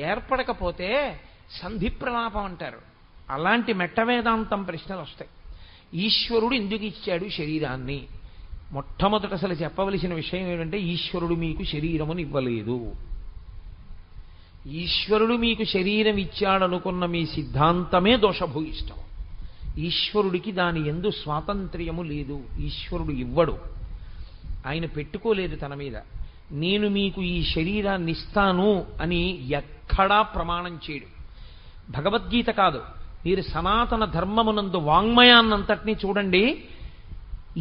ఏర్పడకపోతే సంధి ప్రలాపం అంటారు. అలాంటి మెట్ట వేదాంతం ప్రశ్నలు వస్తాయి. ఈశ్వరుడు ఎందుకు ఇచ్చాడు శరీరాన్ని? మొట్టమొదట అసలు చెప్పవలసిన విషయం ఏమిటంటే, ఈశ్వరుడు మీకు శరీరమును ఇవ్వలేదు. ఈశ్వరుడు మీకు శరీరం ఇచ్చాడనుకున్న మీ సిద్ధాంతమే దోషభూయిష్టం. ఈశ్వరుడికి దాని యందు స్వాతంత్ర్యము లేదు. ఈశ్వరుడు ఇవ్వడు, ఆయన పెట్టుకోలేదు తన మీద. నేను మీకు ఈ శరీరాన్ని ఇస్తాను అని ఎక్కడా ప్రమాణం చేయడు. భగవద్గీత కాదు, మీరు సనాతన ధర్మమునందు వాంగ్మయాన్నంతటినీ చూడండి,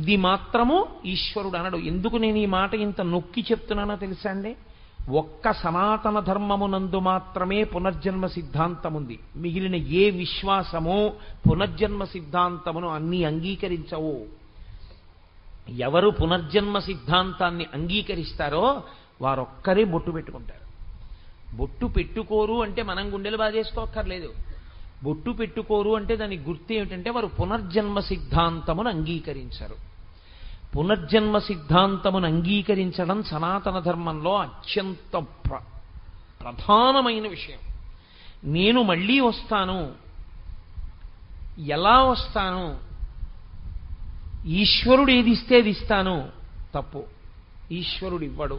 ఇది మాత్రము ఈశ్వరుడు అనడు. ఎందుకు నేను ఈ మాట ఇంత నొక్కి చెప్తున్నానో తెలుసా అండి? ఒక్క సనాతన ధర్మమునందు మాత్రమే పునర్జన్మ సిద్ధాంతం ఉంది. మిగిలిన ఏ విశ్వాసమో పునర్జన్మ సిద్ధాంతమును అన్నీ అంగీకరించవు. ఎవరు పునర్జన్మ సిద్ధాంతాన్ని అంగీకరిస్తారో వారొక్కరే బొట్టు పెట్టుకుంటారు. బొట్టు పెట్టుకోరు అంటే మనం గుండెలు బాధేసుకోక్కర్లేదు. బొట్టు పెట్టుకోరు అంటే దానికి గుర్తు ఏమిటంటే వారు పునర్జన్మ సిద్ధాంతమును అంగీకరించరు. పునర్జన్మ సిద్ధాంతమును అంగీకరించడం సనాతన ధర్మంలో అత్యంత ప్రధానమైన విషయం. నేను మళ్ళీ వస్తాను, ఎలా వస్తాను? ఈశ్వరుడు ఏది ఇస్తే అది ఇస్తాను. తప్పు. ఈశ్వరుడు ఇవ్వడు.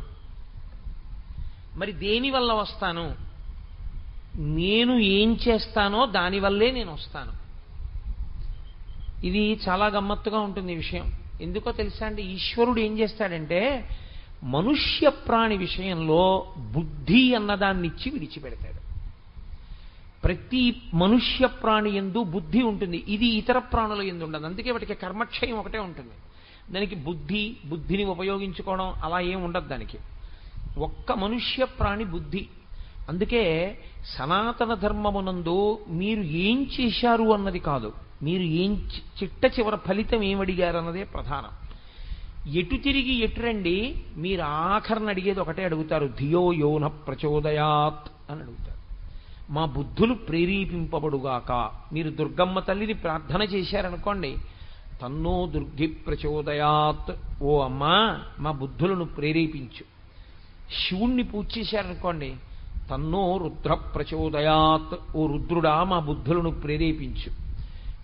మరి దేనివల్ల వస్తాను? నేను ఏం చేస్తానో దానివల్లే నేను వస్తాను. ఇది చాలా గమ్మత్తుగా ఉంటుంది ఈ విషయం. ఎందుకో తెలుసా అండి? ఈశ్వరుడు ఏం చేస్తాడంటే, మనుష్య ప్రాణి విషయంలో బుద్ధి అన్నదాన్ని ఇచ్చి విడిచిపెడతాడు. ప్రతి మనుష్య ప్రాణి యందు బుద్ధి ఉంటుంది. ఇది ఇతర ప్రాణుల యందు ఉండదు. అందుకే వాటికి కర్మక్షయం ఒకటే ఉంటుంది. దానికి బుద్ధిని ఉపయోగించుకోవడం అలా ఏం ఉండదు దానికి. ఒక్క మనుష్య ప్రాణి బుద్ధి. అందుకే సనాతన ధర్మమునందు మీరు ఏం చేశారు అన్నది కాదు, మీరు ఏం చిట్ట చివర ఫలితం ఏమడిగారు అన్నదే ప్రధానం. ఎటు తిరిగి ఎటు రండి, మీరు ఆఖరణ అడిగేది ఒకటే అడుగుతారు, ధియో యోన ప్రచోదయాత్ అని అడుగుతారు. మా బుద్ధులు ప్రేరేపింపబడుగాక. మీరు దుర్గమ్మ తల్లిని ప్రార్థన చేశారనుకోండి, తన్నో దుర్గి ప్రచోదయాత్, ఓ అమ్మా మా బుద్ధులను ప్రేరేపించు. శివుణ్ణి పూజ చేశారనుకోండి, తన్నో రుద్ర ప్రచోదయాత్, ఓ రుద్రుడా మా బుద్ధులను ప్రేరేపించు.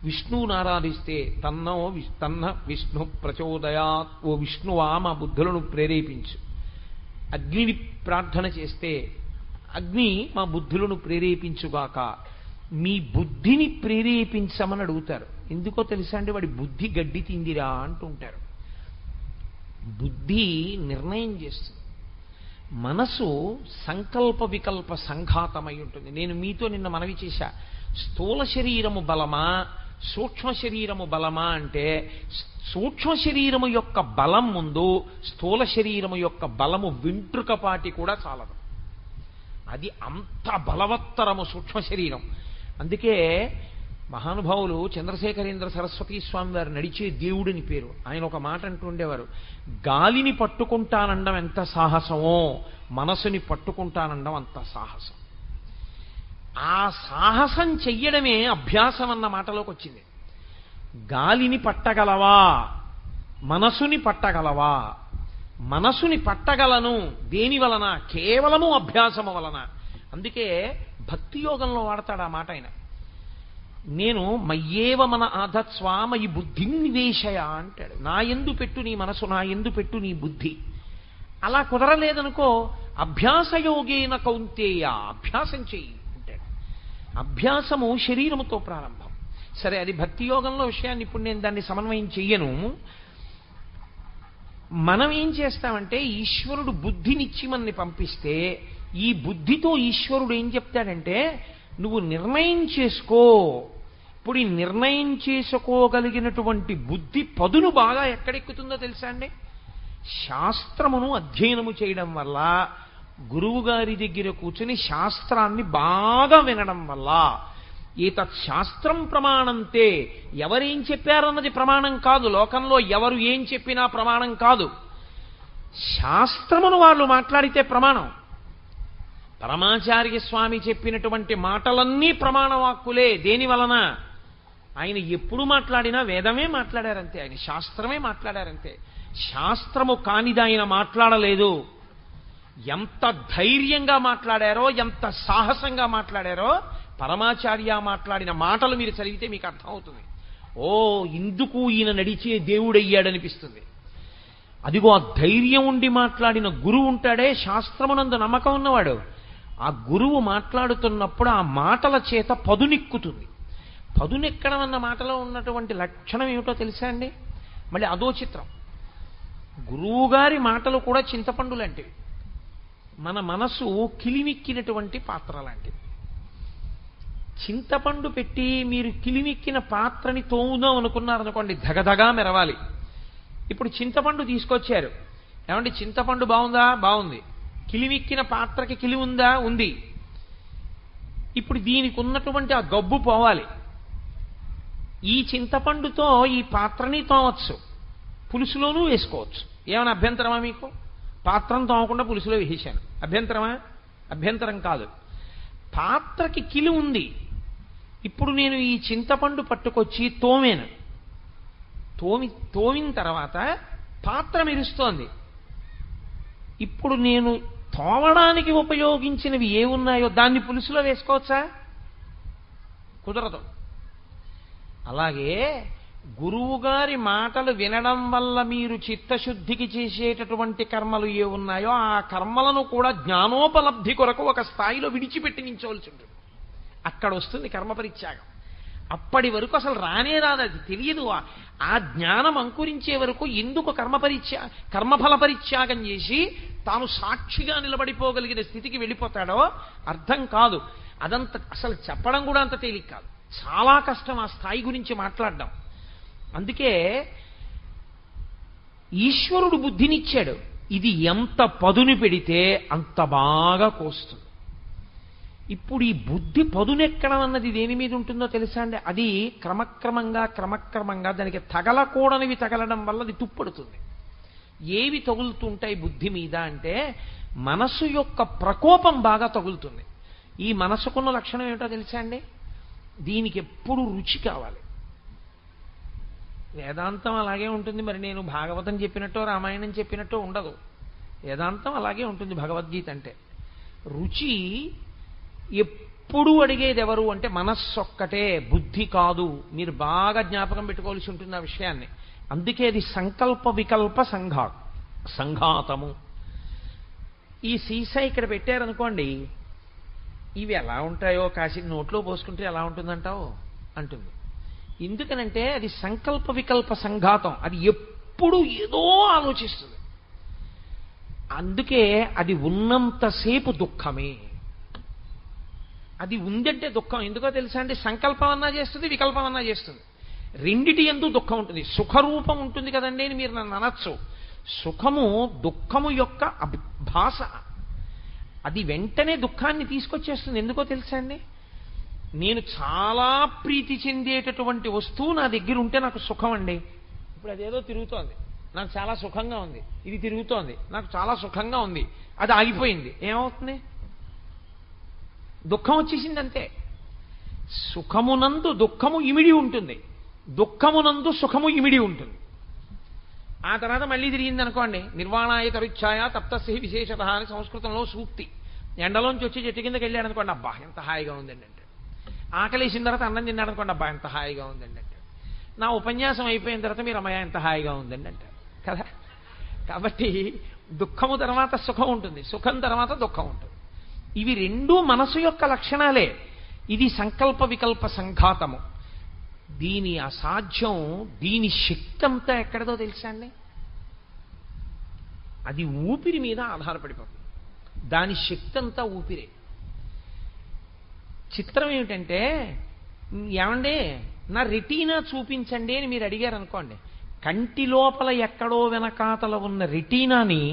విష్ణువుని ఆరాధిస్తే తన్న విష్ణు ప్రచోదయాత్, ఓ విష్ణువా మా బుద్ధులను ప్రేరేపించు. అగ్నిని ప్రార్థన చేస్తే అగ్ని మా బుద్ధులను ప్రేరేపించుగాక. మీ బుద్ధిని ప్రేరేపించమని అడుగుతారు. ఎందుకో తెలుసా అండి? వాడి బుద్ధి గడ్డి తిందిరా అంటుంటారు. బుద్ధి నిర్ణయం చేస్తుంది. మనసు సంకల్ప వికల్ప సంఘాతమై ఉంటుంది. నేను మీతో నిన్న మనవి చేశా, స్థూల శరీరము బలమా సూక్ష్మ శరీరము బలమా అంటే, సూక్ష్మ శరీరము యొక్క బలం ముందు స్థూల శరీరము యొక్క బలము వెంట్రుకపాటి కూడా చాలదు. అది అంత బలవత్తరము సూక్ష్మ శరీరం. అందుకే మహానుభావులు చంద్రశేఖరేంద్ర సరస్వతీ స్వామి వారు నడిచే దేవుడిని పేరు. ఆయన ఒక మాట అంటూ ఉండేవారు, గాలిని పట్టుకుంటానండం ఎంత సాహసమో మనసుని పట్టుకుంటానండం అంత సాహసం. ఆ సాహసం చెయ్యడమే అభ్యాసం అన్న మాటలోకి వచ్చింది. గాలిని పట్టగలవా, మనసుని పట్టగలవా? మనసుని పట్టగలను దేని వలన? కేవలము అభ్యాసము వలన. అందుకే భక్తి యోగంలో వాడతాడు ఆ మాట ఆయన. నేను మయ్యేవ మన ఆధత్స్వా మయి బుద్ధిం నివేశయ అంటాడు. నా యందు పెట్టు నీ మనసు, నా యందు పెట్టు నీ బుద్ధి. అలా కుదరలేదనుకో, అభ్యాసయోగేన కౌంతేయ, అభ్యాసం చెయ్యి అంటాడు. అభ్యాసము శరీరముతో ప్రారంభం. సరే, అది భక్తి యోగంలో విషయాన్ని ఇప్పుడు నేను దాన్ని సమన్వయం చెయ్యను. మనం ఏం చేస్తామంటే, ఈశ్వరుడు బుద్ధినిచ్చి మనని పంపిస్తే ఈ బుద్ధితో ఈశ్వరుడు ఏం చెప్తాడంటే, నువ్వు నిర్ణయం చేసుకో. ఇప్పుడు ఈ నిర్ణయం చేసుకోగలిగినటువంటి బుద్ధి పదును బాగా ఎక్కడెక్కుతుందో తెలుసా అండి? శాస్త్రమును అధ్యయనము చేయడం వల్ల, గురువు గారి దగ్గర కూర్చుని శాస్త్రాన్ని బాగా వినడం వల్ల. ఏతత్ శాస్త్రం ప్రమాణంతే, ఎవరేం చెప్పారన్నది ప్రమాణం కాదు. లోకంలో ఎవరు ఏం చెప్పినా ప్రమాణం కాదు. శాస్త్రమును వాళ్ళు మాట్లాడితే ప్రమాణం. పరమాచార్య స్వామి చెప్పినటువంటి మాటలన్నీ ప్రమాణవాక్కులే. దేని వలన? ఆయన ఎప్పుడు మాట్లాడినా వేదమే మాట్లాడారంతే, ఆయన శాస్త్రమే మాట్లాడారంతే. శాస్త్రము కానిది ఆయన మాట్లాడలేదు. ఎంత ధైర్యంగా మాట్లాడారో, ఎంత సాహసంగా మాట్లాడారో పరమాచార్య మాట్లాడిన మాటలు మీరు చదివితే మీకు అర్థమవుతుంది. ఓ, ఇందుకు ఈయన నడిచే దేవుడయ్యాడనిపిస్తుంది. అదిగో ఆ ధైర్యం ఉండి మాట్లాడిన గురువు ఉంటాడే, శాస్త్రమునందు నమ్మకం ఉన్నవాడు, ఆ గురువు మాట్లాడుతున్నప్పుడు ఆ మాటల చేత పదునెక్కుతుంది. పదునెక్కడం అన్న మాటలో ఉన్నటువంటి లక్షణం ఏమిటో తెలుసా అండి? మళ్ళీ అదో చిత్రం. గురువుగారి మాటలు కూడా చింతపండు లాంటివి. మన మనసు కిలిమిక్కినటువంటి పాత్ర లాంటివి. చింతపండు పెట్టి మీరు కిలిమిక్కిన పాత్రని తోముదాం అనుకున్నారనుకోండి, ధగధగా మెరవాలి. ఇప్పుడు చింతపండు తీసుకొచ్చారు. ఏమంటే చింతపండు బాగుందా? బాగుంది. కిలిమిక్కిన పాత్రకి కిలి ఉందా? ఉంది. ఇప్పుడు దీనికి ఉన్నటువంటి ఆ గబ్బు పోవాలి. ఈ చింతపండుతో ఈ పాత్రని తోమచ్చు, పులుసులోనూ వేసుకోవచ్చు. ఏమైనా అభ్యంతరమా మీకు? పాత్రను తోమకుండా పులుసులో వేసాను, అభ్యంతరమా? అభ్యంతరం కాదు. పాత్రకి కిలి ఉంది. ఇప్పుడు నేను ఈ చింతపండు పట్టుకొచ్చి తోమిన తర్వాత పాత్ర మెరుస్తోంది. ఇప్పుడు నేను తోమడానికి ఉపయోగించినవి ఏమున్నాయో దాన్ని పులుసులో వేసుకోవచ్చా? కుదరదు. అలాగే గురువుగారి మాటలు వినడం వల్ల మీరు చిత్తశుద్ధికి చేసేటటువంటి కర్మలు ఏ ఉన్నాయో ఆ కర్మలను కూడా జ్ఞానోపలబ్ధి కొరకు ఒక స్థాయిలో విడిచిపెట్టి నించవలసి ఉంటుంది. అక్కడ వస్తుంది కర్మపరిత్యాగం. అప్పటి వరకు అసలు రానే రాదు, అది తెలియదు. ఆ జ్ఞానం అంకురించే వరకు ఎందుకు కర్మఫల పరిత్యాగం చేసి తాను సాక్షిగా నిలబడిపోగలిగిన స్థితికి వెళ్ళిపోతాడో అర్థం కాదు. అదంత అసలు చెప్పడం కూడా అంత తేలిక కాదు. చాలా కష్టం ఆ స్థాయి గురించి మాట్లాడడం. అందుకే ఈశ్వరుడు బుద్ధినిచ్చాడు. ఇది ఎంత పదును పెడితే అంత బాగా కోస్తుంది. ఇప్పుడు ఈ బుద్ధి పదునెక్కడం అన్నది దేని మీద ఉంటుందో తెలుసా అండి? అది క్రమక్రమంగా దానికి తగలకూడనివి తగలడం వల్ల అది తుప్పడుతుంది. ఏవి తగులుతుంటాయి బుద్ధి మీద అంటే, మనసు యొక్క ప్రకోపం బాగా తగులుతుంది. ఈ మనసుకున్న లక్షణం ఏమిటో తెలుసా అండి? దీనికి ఎప్పుడు రుచి కావాలి. వేదాంతం అలాగే ఉంటుంది. మరి నేను భాగవతం చెప్పినట్టో రామాయణం చెప్పినట్టో ఉండదు. వేదాంతం అలాగే ఉంటుంది. భగవద్గీత అంటే రుచి ఎప్పుడు అడిగేది ఎవరు అంటే మనస్సు ఒక్కటే, బుద్ధి కాదు. మీరు బాగా జ్ఞాపకం పెట్టుకోవాల్సి ఉంటుంది ఆ విషయాన్ని. అందుకే అది సంకల్ప వికల్ప సంఘాతము. ఈ సీసా ఇక్కడ పెట్టారనుకోండి, ఇవి ఎలా ఉంటాయో కాసి నోట్లో పోసుకుంటే ఎలా ఉంటుందంటావు అంటుంది. ఎందుకనంటే అది సంకల్ప వికల్ప సంఘాతం. అది ఎప్పుడు ఏదో ఆలోచిస్తుంది. అందుకే అది ఉన్నంతసేపు దుఃఖమే. అది ఉందంటే దుఃఖం. ఎందుకో తెలుసా అండి? సంకల్పం అన్నా చేస్తుంది, వికల్పం అన్నా చేస్తుంది. రెండిటి యందు దుఃఖం ఉంటుంది. సుఖరూపం ఉంటుంది కదండి అని మీరు నన్ను అనొచ్చు. సుఖము దుఃఖము యొక్క భాష. అది వెంటనే దుఃఖాన్ని తీసుకొచ్చేస్తుంది. ఎందుకో తెలుసా అండి? నేను చాలా ప్రీతి చెందేటటువంటి వస్తువు నా దగ్గర ఉంటే నాకు సుఖం అండి. ఇప్పుడు అదేదో తిరుగుతోంది, నాకు చాలా సుఖంగా ఉంది. ఇది తిరుగుతోంది, నాకు చాలా సుఖంగా ఉంది. అది ఆగిపోయింది, ఏమవుతుంది? దుఃఖం వచ్చేసింది అంతే. సుఖమునందు దుఃఖము ఇమిడి ఉంటుంది, దుఃఖమునందు సుఖము ఇమిడి ఉంటుంది. ఆ తర్వాత మళ్ళీ తిరిగింది అనుకోండి, నిర్వాణాయ తరుచ్ఛాయ తప్తస్య విశేషత అని సంస్కృతంలో సూక్తి. ఎండలోంచి వచ్చి చెట్టు కిందకి వెళ్ళాడు అనుకోండి, అబ్బా ఎంత హాయిగా ఉందండి అంటే. ఆకలేసిన తర్వాత అన్నం తిన్నాడు అనుకోండి, అబ్బా ఎంత హాయిగా ఉందండి అంటే. నా ఉపన్యాసం అయిపోయిన తర్వాత మీరు అమ్మాయి ఎంత హాయిగా ఉందండి అంటారు కదా. కాబట్టి దుఃఖము తర్వాత సుఖం ఉంటుంది, సుఖం తర్వాత దుఃఖం ఉంటుంది. ఇవి రెండూ మనసు యొక్క లక్షణాలే. ఇది సంకల్ప వికల్ప సంఘాతము. దీని అసాధ్యం, దీని శక్తి అంతా ఎక్కడదో తెలుసా అండి? అది ఊపిరి మీద ఆధారపడిపోతుంది. దాని శక్తి అంతా ఊపిరే. చిత్రం ఏమిటంటే, ఏమండి నా రెటీనా చూపించండి అని మీరు అడిగారు అనుకోండి, కంటి లోపల ఎక్కడో వెనకాతల ఉన్న రెటీనాని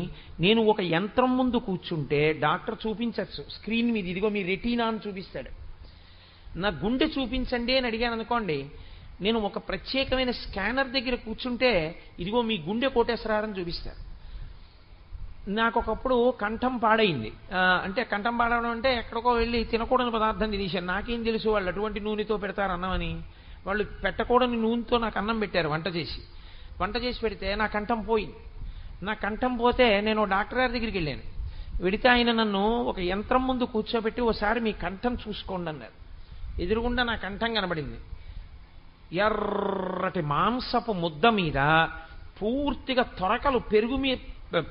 నేను ఒక యంత్రం ముందు కూర్చుంటే డాక్టర్ చూపించచ్చు స్క్రీన్ మీద, ఇదిగో మీ రెటీనా అని చూపిస్తాడు. నా గుండె చూపించండి అని అడిగాను అనుకోండి, నేను ఒక ప్రత్యేకమైన స్కానర్ దగ్గర కూర్చుంటే ఇదిగో మీ గుండె కోటేశ్వరారని చూపిస్తారు. నాకు ఒకప్పుడు కంఠం పాడైంది. అంటే కంఠం పాడడం అంటే ఎక్కడికో వెళ్ళి తినకూడని పదార్థం తినేశాను. నాకేం తెలుసు వాళ్ళు అటువంటి నూనెతో పెడతారు అన్నం అని. వాళ్ళు పెట్టకూడని నూనెతో నాకు అన్నం పెట్టారు వంట చేసి పెడితే నా కంఠం పోయింది. నా కంఠం పోతే నేను డాక్టర్ గారి దగ్గరికి వెళ్ళాను. వెడితే ఆయన నన్ను ఒక యంత్రం ముందు కూర్చోబెట్టి ఓసారి మీ కంఠం చూసుకోండి అన్నారు. ఎదురుగుండా నా కంఠం కనబడింది. ఎర్రటి మాంసపు ముద్ద మీద పూర్తిగా తొరకలు, పెరుగు మీద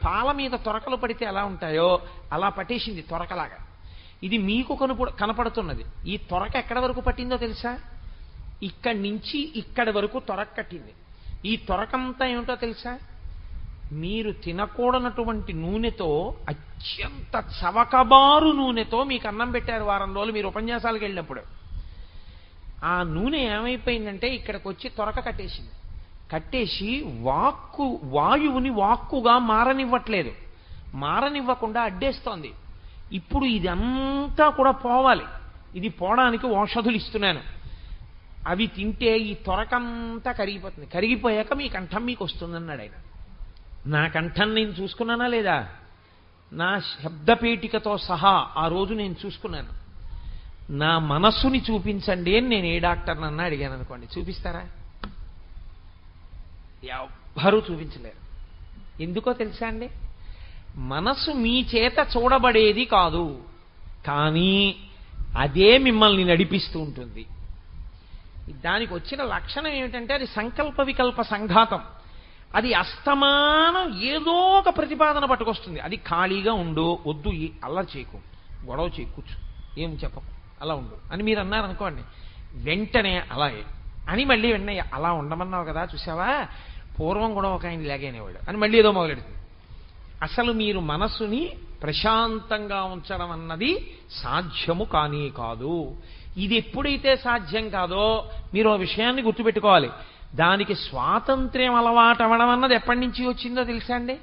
పాల మీద తొరకలు పడితే ఎలా ఉంటాయో అలా పట్టేసింది తొరకలాగా. ఇది మీకు కనపడుతున్నది. ఈ తొరక ఎక్కడి వరకు పట్టిందో తెలుసా? ఇక్కడి నుంచి ఇక్కడి వరకు తొరక కట్టింది. ఈ తొరకంతా ఏమిటో తెలుసా? మీరు తినకూడనటువంటి నూనెతో, అత్యంత చవకబారు నూనెతో మీకు అన్నం పెట్టారు వారం రోజులు మీరు ఉపన్యాసాలకు వెళ్ళినప్పుడు. ఆ నూనె ఏమైపోయిందంటే ఇక్కడికి వచ్చి తొరక కట్టేసి వాయువుని వాక్కుగా మారనివ్వట్లేదు, మారనివ్వకుండా అడ్డేస్తోంది. ఇప్పుడు ఇదంతా కూడా పోవాలి. ఇది పోవడానికి ఔషధులు ఇస్తున్నాను. అవి తింటే ఈ తొరకంతా కరిగిపోతుంది. కరిగిపోయాక మీ కంఠం మీకు వస్తుందన్నాడు ఆయన. నా కంఠం నేను చూసుకున్నానా లేదా? నా శబ్దపేటికతో సహా ఆ రోజు నేను చూసుకున్నాను. నా మనస్సుని చూపించండి అని నేను ఏ డాక్టర్నన్నా అడిగాను అనుకోండి, చూపిస్తారా? ఎవ్వరూ చూపించలేరు. ఎందుకో తెలుసా అండి? మనసు మీ చేత చూడబడేది కాదు, కానీ అదే మిమ్మల్ని నడిపిస్తూ ఉంటుంది. దానికి వచ్చిన లక్షణం ఏమిటంటే అది సంకల్ప వికల్ప సంఘాతం. అది అస్తమానం ఏదో ఒక ప్రతిపాదన పట్టుకొస్తుంది. అది ఖాళీగా ఉండు, వద్దు అల్లరి చేయకు, గొడవ చేయి, కూర్చో, ఏం చెప్పకు, అలా ఉండు అని మీరు అన్నారనుకోండి, వెంటనే అలాగే అని మళ్ళీ వెంటనే అలా ఉండమన్నావు కదా చూసావా, పూర్వం కూడా ఒక ఆయన ఇలాగేనేవాడు అని మళ్ళీ ఏదో మొదలెడుతుంది. అసలు మీరు మనస్సుని ప్రశాంతంగా ఉంచడం అన్నది సాధ్యము కానీ కాదు. ఇది ఎప్పుడైతే సాధ్యం కాదో మీరు ఆ విషయాన్ని గుర్తుపెట్టుకోవాలి. దానికి స్వాతంత్ర్యం అలవాటు అవ్వడం అన్నది ఎప్పటి నుంచి వచ్చిందో తెలుసా అండి?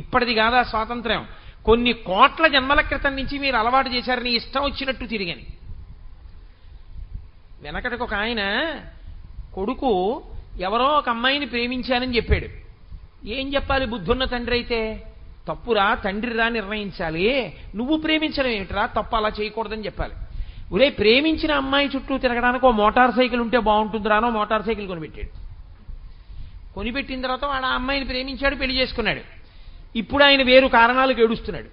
ఇప్పటిది కాదా స్వాతంత్ర్యం, కొన్ని కోట్ల జన్మల క్రితం నుంచి మీరు అలవాటు చేశారని ఇష్టం వచ్చినట్టు తిరిగని. వెనకటికి ఒక ఆయన కొడుకు ఎవరో ఒక అమ్మాయిని ప్రేమించానని చెప్పాడు. ఏం చెప్పాలి బుద్ధున్న తండ్రి అయితే? తప్పురా, తండ్రిరా నిర్ణయించాలి, నువ్వు ప్రేమించడం ఏమిటిరా, తప్పు, అలా చేయకూడదని చెప్పాలి. ఒరే, ప్రేమించిన అమ్మాయి చుట్టూ తిరగడానికి ఓ మోటార్ సైకిల్ ఉంటే బాగుంటుందిరానో మోటార్ సైకిల్ కొనిపెట్టాడు. కొనిపెట్టిన తర్వాత వాడు ఆ అమ్మాయిని ప్రేమించాడు, పెళ్లి చేసుకున్నాడు. ఇప్పుడు ఆయన వేరు కారణాలకు ఏడుస్తున్నాడు.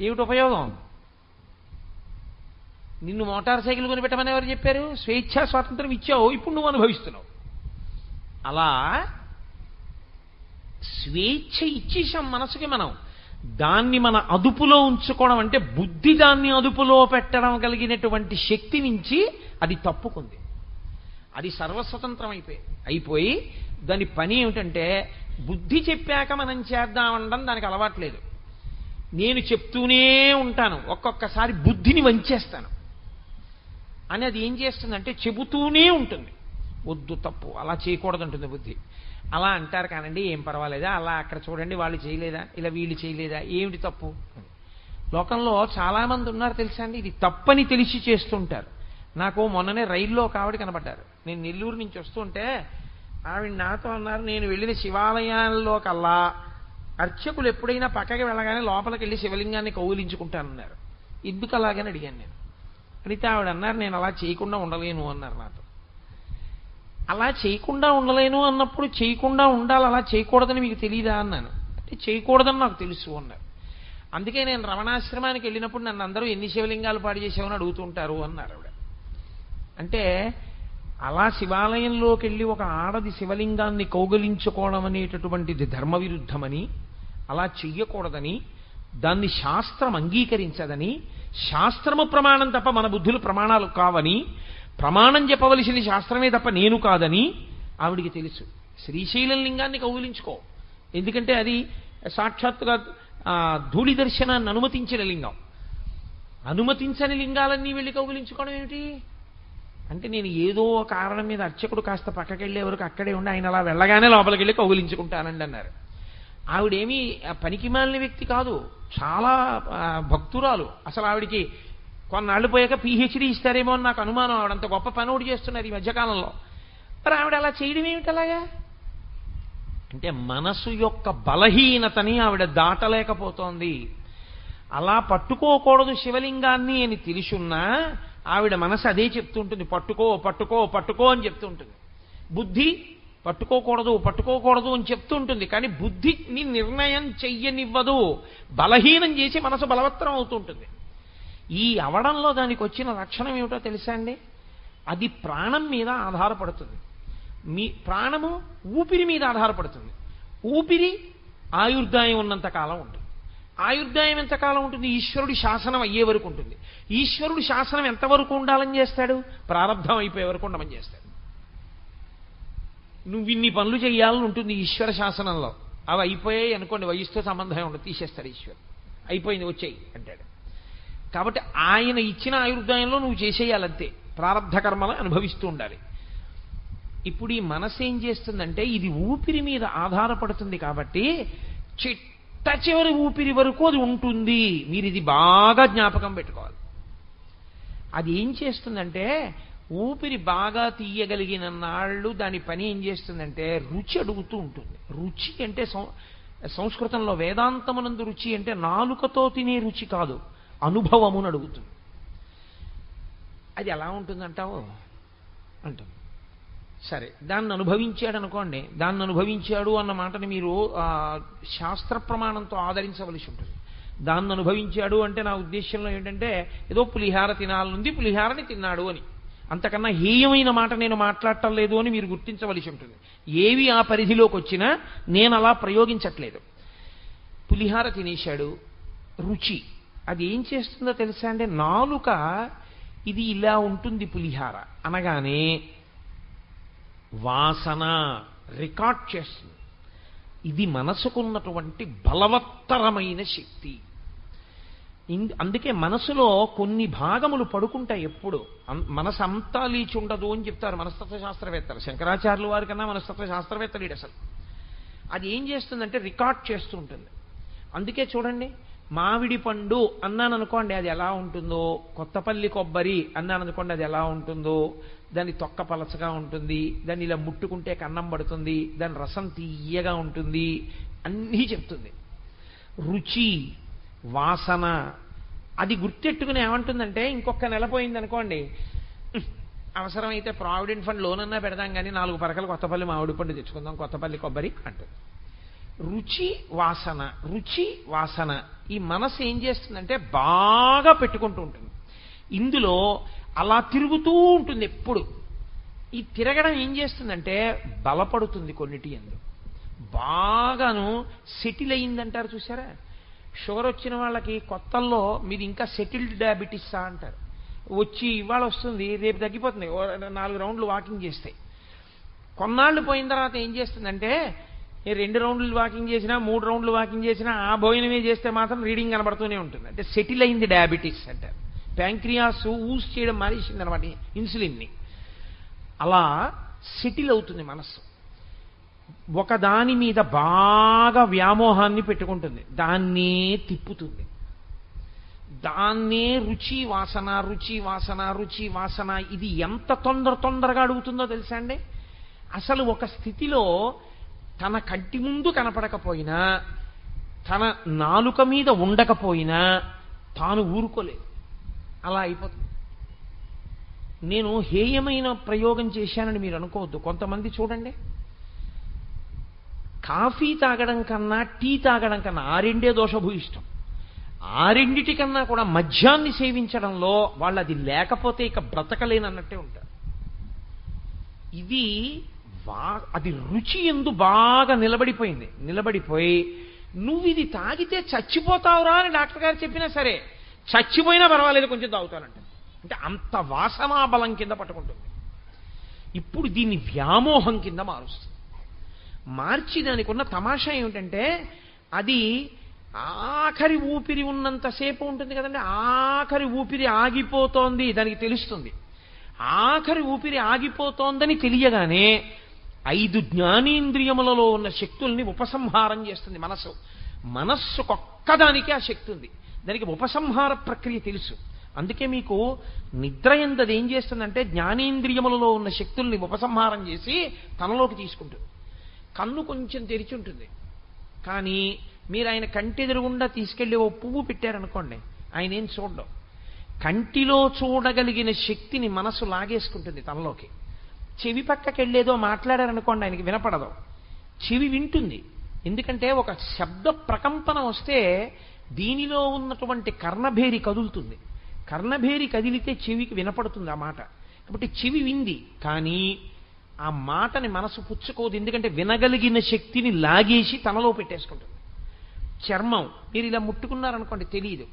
ఏమిటి ఉపయోగం? నిన్ను మోటార్ సైకిల్ కొనిపెట్టమని ఎవరు చెప్పారు? స్వేచ్ఛా స్వాతంత్రం ఇచ్చావు, ఇప్పుడు నువ్వు అనుభవిస్తున్నావు. అలా స్వేచ్ఛ ఇచ్చేసాం మనసుకి మనం. దాన్ని మన అదుపులో ఉంచుకోవడం అంటే బుద్ధి దాన్ని అదుపులో పెట్టడం కలిగినటువంటి శక్తి నుంచి అది తప్పుకుంది. అది సర్వస్వతంత్రం అయిపోయి దాని పని ఏమిటంటే బుద్ధి చెప్పాక మనం చేద్దామనడం దానికి అలవాట్లేదు. నేను చెప్తూనే ఉంటాను, ఒక్కొక్కసారి బుద్ధిని వంచేస్తాను అని అది ఏం చేస్తుందంటే చెబుతూనే ఉంటుంది. వద్దు, తప్పు, అలా చేయకూడదంటుంది బుద్ధి. అలా అంటారు కానండి, ఏం పర్వాలేదా, అలా అక్కడ చూడండి వాళ్ళు చేయలేదా, ఇలా వీళ్ళు చేయలేదా, ఏమిటి తప్పు? లోకంలో చాలామంది ఉన్నారు తెలుసా అండి, ఇది తప్పని తెలిసి చేస్తుంటారు. నాకు మొన్ననే రైల్లో ఒక ఆవిడ కనబడ్డారు. నేను నెల్లూరు నుంచి వస్తుంటే ఆవిడ నాతో అన్నారు, నేను వెళ్ళిన శివాలయాల్లో కల్లా అర్చకులు ఎప్పుడైనా పక్కకి వెళ్ళగానే లోపలికి వెళ్ళి శివలింగాన్ని కౌగిలించుకుంటానన్నారు. ఎందుకు అలాగని అడిగాను నేను. అడిగితే ఆవిడ అన్నారు, నేను అలా చేయకుండా ఉండలేను అన్నారు నాతో. అలా చేయకుండా ఉండలేను అన్నప్పుడు చేయకుండా ఉండాలి, అలా చేయకూడదని మీకు తెలియదా అన్నాను. అంటే చేయకూడదని నాకు తెలుసు అన్నారు. అందుకే నేను రమణాశ్రమానికి వెళ్ళినప్పుడు నన్ను అందరూ ఎన్ని శివలింగాలు పాడు చేసామని అడుగుతుంటారు అన్నారు ఆవిడ. అంటే అలా శివాలయంలోకి వెళ్ళి ఒక ఆడది శివలింగాన్ని కౌగలించుకోవడం అనేటటువంటిది ధర్మ విరుద్ధమని, అలా చెయ్యకూడదని, దాన్ని శాస్త్రం అంగీకరించదని, శాస్త్రము ప్రమాణం తప్ప మన బుద్ధులు ప్రమాణాలు కావని, ప్రమాణం చెప్పవలసిన శాస్త్రమే తప్ప నేను కాదని ఆవిడికి తెలుసు. శ్రీశైలం లింగాన్ని కౌగిలించుకో, ఎందుకంటే అది సాక్షాత్తుగా ధూళి దర్శనాన్ని అనుమతించిన లింగం. అనుమతించని లింగాలన్నీ వెళ్ళి కౌగిలించుకోవడం ఏమిటి అంటే, నేను ఏదో కారణం మీద అర్చకుడు కాస్త పక్కకి వెళ్ళే వరకు అక్కడే ఉండి ఆయన అలా వెళ్ళగానే లోపలికి వెళ్ళి కౌగిలించుకుంటానండి అన్నారు. ఆవిడేమీ పనికి మాలిన వ్యక్తి కాదు, చాలా భక్తురాలు. అసలు ఆవిడికి కొన్నాళ్ళు పోయాక పిహెచ్డీ ఇస్తారేమో అని నాకు అనుమానం. ఆవిడంత గొప్ప పని ఒకటి చేస్తున్నారు ఈ మధ్యకాలంలో. మరి ఆవిడ అలా చేయడం ఏమిటి అలాగా అంటే, మనసు యొక్క బలహీనతని ఆవిడ దాటలేకపోతోంది. అలా పట్టుకోకూడదు శివలింగాన్ని అని తెలుసున్నా ఆవిడ మనసు అదే చెప్తుంటుంది, పట్టుకో పట్టుకో పట్టుకో అని చెప్తుంటుంది. బుద్ధి పట్టుకోకూడదు పట్టుకోకూడదు అని చెప్తూ ఉంటుంది, కానీ బుద్ధిని నిర్ణయం చెయ్యనివ్వదు, బలహీనం చేసి మనసు బలవత్తరం అవుతుంటుంది. ఈ అవడంలో దానికి వచ్చిన లక్షణం ఏమిటో తెలుసా అండి? అది ప్రాణం మీద ఆధారపడుతుంది. మీ ప్రాణము ఊపిరి మీద ఆధారపడుతుంది. ఊపిరి ఆయుర్దాయం ఉన్నంత కాలం ఉంటుంది. ఆయుర్దాయం ఎంతకాలం ఉంటుంది? ఈశ్వరుడి శాసనం అయ్యే వరకు ఉంటుంది. ఈశ్వరుడు శాసనం ఎంతవరకు ఉండాలని చేస్తాడు? ప్రారంధం అయిపోయే వరకు ఉండమని చేస్తాడు. నువ్వు ఇన్ని పనులు చేయాలని ఉంటుంది ఈశ్వర శాసనంలో. అవి అయిపోయాయి అనుకోండి, వయసుతో సంబంధం ఉండదు, తీసేస్తాడు ఈశ్వరుడు. అయిపోయింది వచ్చేయి అంటాడు. కాబట్టి ఆయన ఇచ్చిన ఆయుర్దాయంలో నువ్వు చేసేయాలంతే, ప్రారంధ కర్మలు అనుభవిస్తూ ఉండాలి. ఇప్పుడు ఈ మనసు ఏం చేస్తుందంటే, ఇది ఊపిరి మీద ఆధారపడుతుంది కాబట్టి చిట్ట చివరి ఊపిరి వరకు అది ఉంటుంది. మీరు ఇది బాగా జ్ఞాపకం పెట్టుకోవాలి. అది ఏం చేస్తుందంటే, ఊపిరి బాగా తీయగలిగిన నాళ్ళు దాని పని ఏం చేస్తుందంటే రుచి అడుగుతూ ఉంటుంది. రుచి అంటే సంస్కృతంలో వేదాంతమునందు రుచి అంటే నాలుకతో తినే రుచి కాదు, అనుభవమును అడుగుతుంది. అది ఎలా ఉంటుందంటావు అంటుంది. సరే, దాన్ని అనుభవించాడు అనుకోండి. దాన్ని అనుభవించాడు అన్న మాటని మీరు శాస్త్ర ప్రమాణంతో ఆదరించవలసి ఉంటుంది. దాన్ని అనుభవించాడు అంటే నా ఉద్దేశంలో ఏంటంటే, ఏదో పులిహార తినాలనుంది, పులిహారని తిన్నాడు అని. అంతకన్నా హేయమైన మాట నేను మాట్లాడటం లేదు అని మీరు గుర్తించవలసి ఉంటుంది. ఏవి ఆ పరిధిలోకి వచ్చినా నేను అలా ప్రయోగించట్లేదు. పులిహార తినేశాడు, రుచి. అది ఏం చేస్తుందో తెలుసా అంటే, నాలుక ఇది ఇలా ఉంటుంది పులిహార అనగానే వాసన రికార్డ్ చేస్తుంది. ఇది మనసుకున్నటువంటి బలవత్తరమైన శక్తి. అందుకే మనసులో కొన్ని భాగములు పడుకుంటాయి. ఎప్పుడు మనసు అంతా లేచి ఉండదు అని చెప్తారు మనస్తత్వ శాస్త్రవేత్తలు. శంకరాచార్యుల వారి కన్నా మనస్తత్వ శాస్త్రవేత్తలు అసలు. అది ఏం చేస్తుందంటే రికార్డ్ చేస్తూ ఉంటుంది. అందుకే చూడండి, మామిడి పండు అన్నాను అనుకోండి అది ఎలా ఉంటుందో, కొత్తపల్లి కొబ్బరి అన్నాను అనుకోండి అది ఎలా ఉంటుందో, దాని తొక్క పలచగా ఉంటుంది, దాన్ని ఇలా ముట్టుకుంటే కన్నం పడుతుంది, దాని రసం తీయగా ఉంటుంది, అన్నీ చెప్తుంది. రుచి, వాసన అది గుర్తెట్టుకుని ఏమంటుందంటే, ఇంకొక నెల పోయింది అనుకోండి, అవసరమైతే ప్రావిడెంట్ ఫండ్ లోనన్నా పెడదాం కానీ 4 పరకలు కొత్తపల్లి మామిడి పండు తెచ్చుకుందాం, కొత్తపల్లి కొబ్బరి అంటుంది. రుచి వాసన, రుచి వాసన. ఈ మనసు ఏం చేస్తుందంటే బాగా పెట్టుకుంటూ ఉంటుంది. ఇందులో అలా తిరుగుతూ ఉంటుంది ఎప్పుడు. ఈ తిరగడం ఏం చేస్తుందంటే బలపడుతుంది కొన్నిటి యందు. బాగాను సెటిల్ అయిందంటారు చూసారా. షుగర్ వచ్చిన వాళ్ళకి కొత్తల్లో మీరు ఇంకా సెటిల్డ్ డయాబెటీసా అంటారు. వచ్చి ఇవాళ వస్తుంది, రేపు తగ్గిపోతుంది, 4 రౌండ్లు వాకింగ్ చేస్తే. కొన్నాళ్ళు పోయిన తర్వాత ఏం చేస్తుందంటే 2 రౌండ్లు వాకింగ్ చేసినా 3 రౌండ్లు వాకింగ్ చేసినా ఆ భోజనమే చేస్తే మాత్రం రీడింగ్ కనబడుతూనే ఉంటుంది. అంటే సెటిల్ అయింది డయాబెటీస్ అంటారు. ప్యాంక్రియాస్ ఊస్ చేయడం మానేసింది అనమాట ఇన్సులిన్ని. అలా సెటిల్ అవుతుంది మనస్సు. ఒకదాని మీద బాగా వ్యామోహాన్ని పెట్టుకుంటుంది, దాన్నే తిప్పుతుంది. దాన్నే రుచి వాసన రుచి వాసన రుచి వాసన, ఇది ఎంత తొందరగా అడుగుతుందో తెలుసా అండి. అసలు ఒక స్థితిలో తన కంటి ముందు కనపడకపోయినా, తన నాలుక మీద ఉండకపోయినా తాను ఊరుకోలేదు. అలా అయిపోతుంది. నేను హేయమైన ప్రయోగం చేశానని మీరు అనుకోవద్దు. కొంతమంది చూడండి, కాఫీ తాగడం కన్నా టీ తాగడం కన్నా ఆ రెండే దోషభూయిష్టం. ఆ రెండిటికన్నా కూడా మద్యాన్ని సేవించడంలో వాళ్ళు అది లేకపోతే ఇక బ్రతకలేనన్నట్టే ఉంటారు. ఇది అది రుచి ఎందు బాగా నిలబడిపోయి నువ్వు ఇది తాగితే చచ్చిపోతావురా అని డాక్టర్ గారు చెప్పినా సరే చచ్చిపోయినా పర్వాలేదు కొంచెం తాగుతానంట. అంటే అంత వాసనాబలం కింద పట్టుకుంటుంది. ఇప్పుడు దీన్ని వ్యామోహం కింద మారుస్తుంది. మార్చి దానికి ఉన్న తమాషా ఏమిటంటే, అది ఆఖరి ఊపిరి ఉన్నంతసేపు ఉంటుంది కదండి. ఆఖరి ఊపిరి ఆగిపోతోంది దానికి తెలుస్తుంది. ఆఖరి ఊపిరి ఆగిపోతోందని తెలియగానే 5 జ్ఞానేంద్రియములలో ఉన్న శక్తుల్ని ఉపసంహారం చేస్తుంది మనస్సు. మనస్సుకొక్కదానికి ఆ శక్తి ఉంది. దానికి ఉపసంహార ప్రక్రియ తెలుసు. అందుకే మీకు నిద్ర ఎందది ఏం చేస్తుందంటే జ్ఞానేంద్రియములలో ఉన్న శక్తుల్ని ఉపసంహారం చేసి తనలోకి తీసుకుంటుంది. కన్ను కొంచెం తెరిచి ఉంటుంది, కానీ మీరు ఆయన కంటెదురుగుండా తీసుకెళ్లి ఓ పువ్వు పెట్టారనుకోండి, ఆయన ఏం చూడడం. కంటిలో చూడగలిగిన శక్తిని మనసు లాగేసుకుంటుంది తనలోకి. చెవి పక్కకెళ్ళేదో మాట్లాడారనుకోండి, ఆయనకి వినపడదు. చెవి వింటుంది. ఎందుకంటే ఒక శబ్ద ప్రకంపన వస్తే దీనిలో ఉన్నటువంటి కర్ణభేరి కదులుతుంది. కర్ణభేరి కదిలితే చెవికి వినపడుతుంది ఆ మాట. కాబట్టి చెవి వింది, కానీ ఆ మాటని మనసు పుచ్చుకోదు. ఎందుకంటే వినగలిగిన శక్తిని లాగేసి తనలో పెట్టేసుకుంటుంది. చర్మం మీరు ఇలా ముట్టుకున్నారనుకోండి తెలియదు.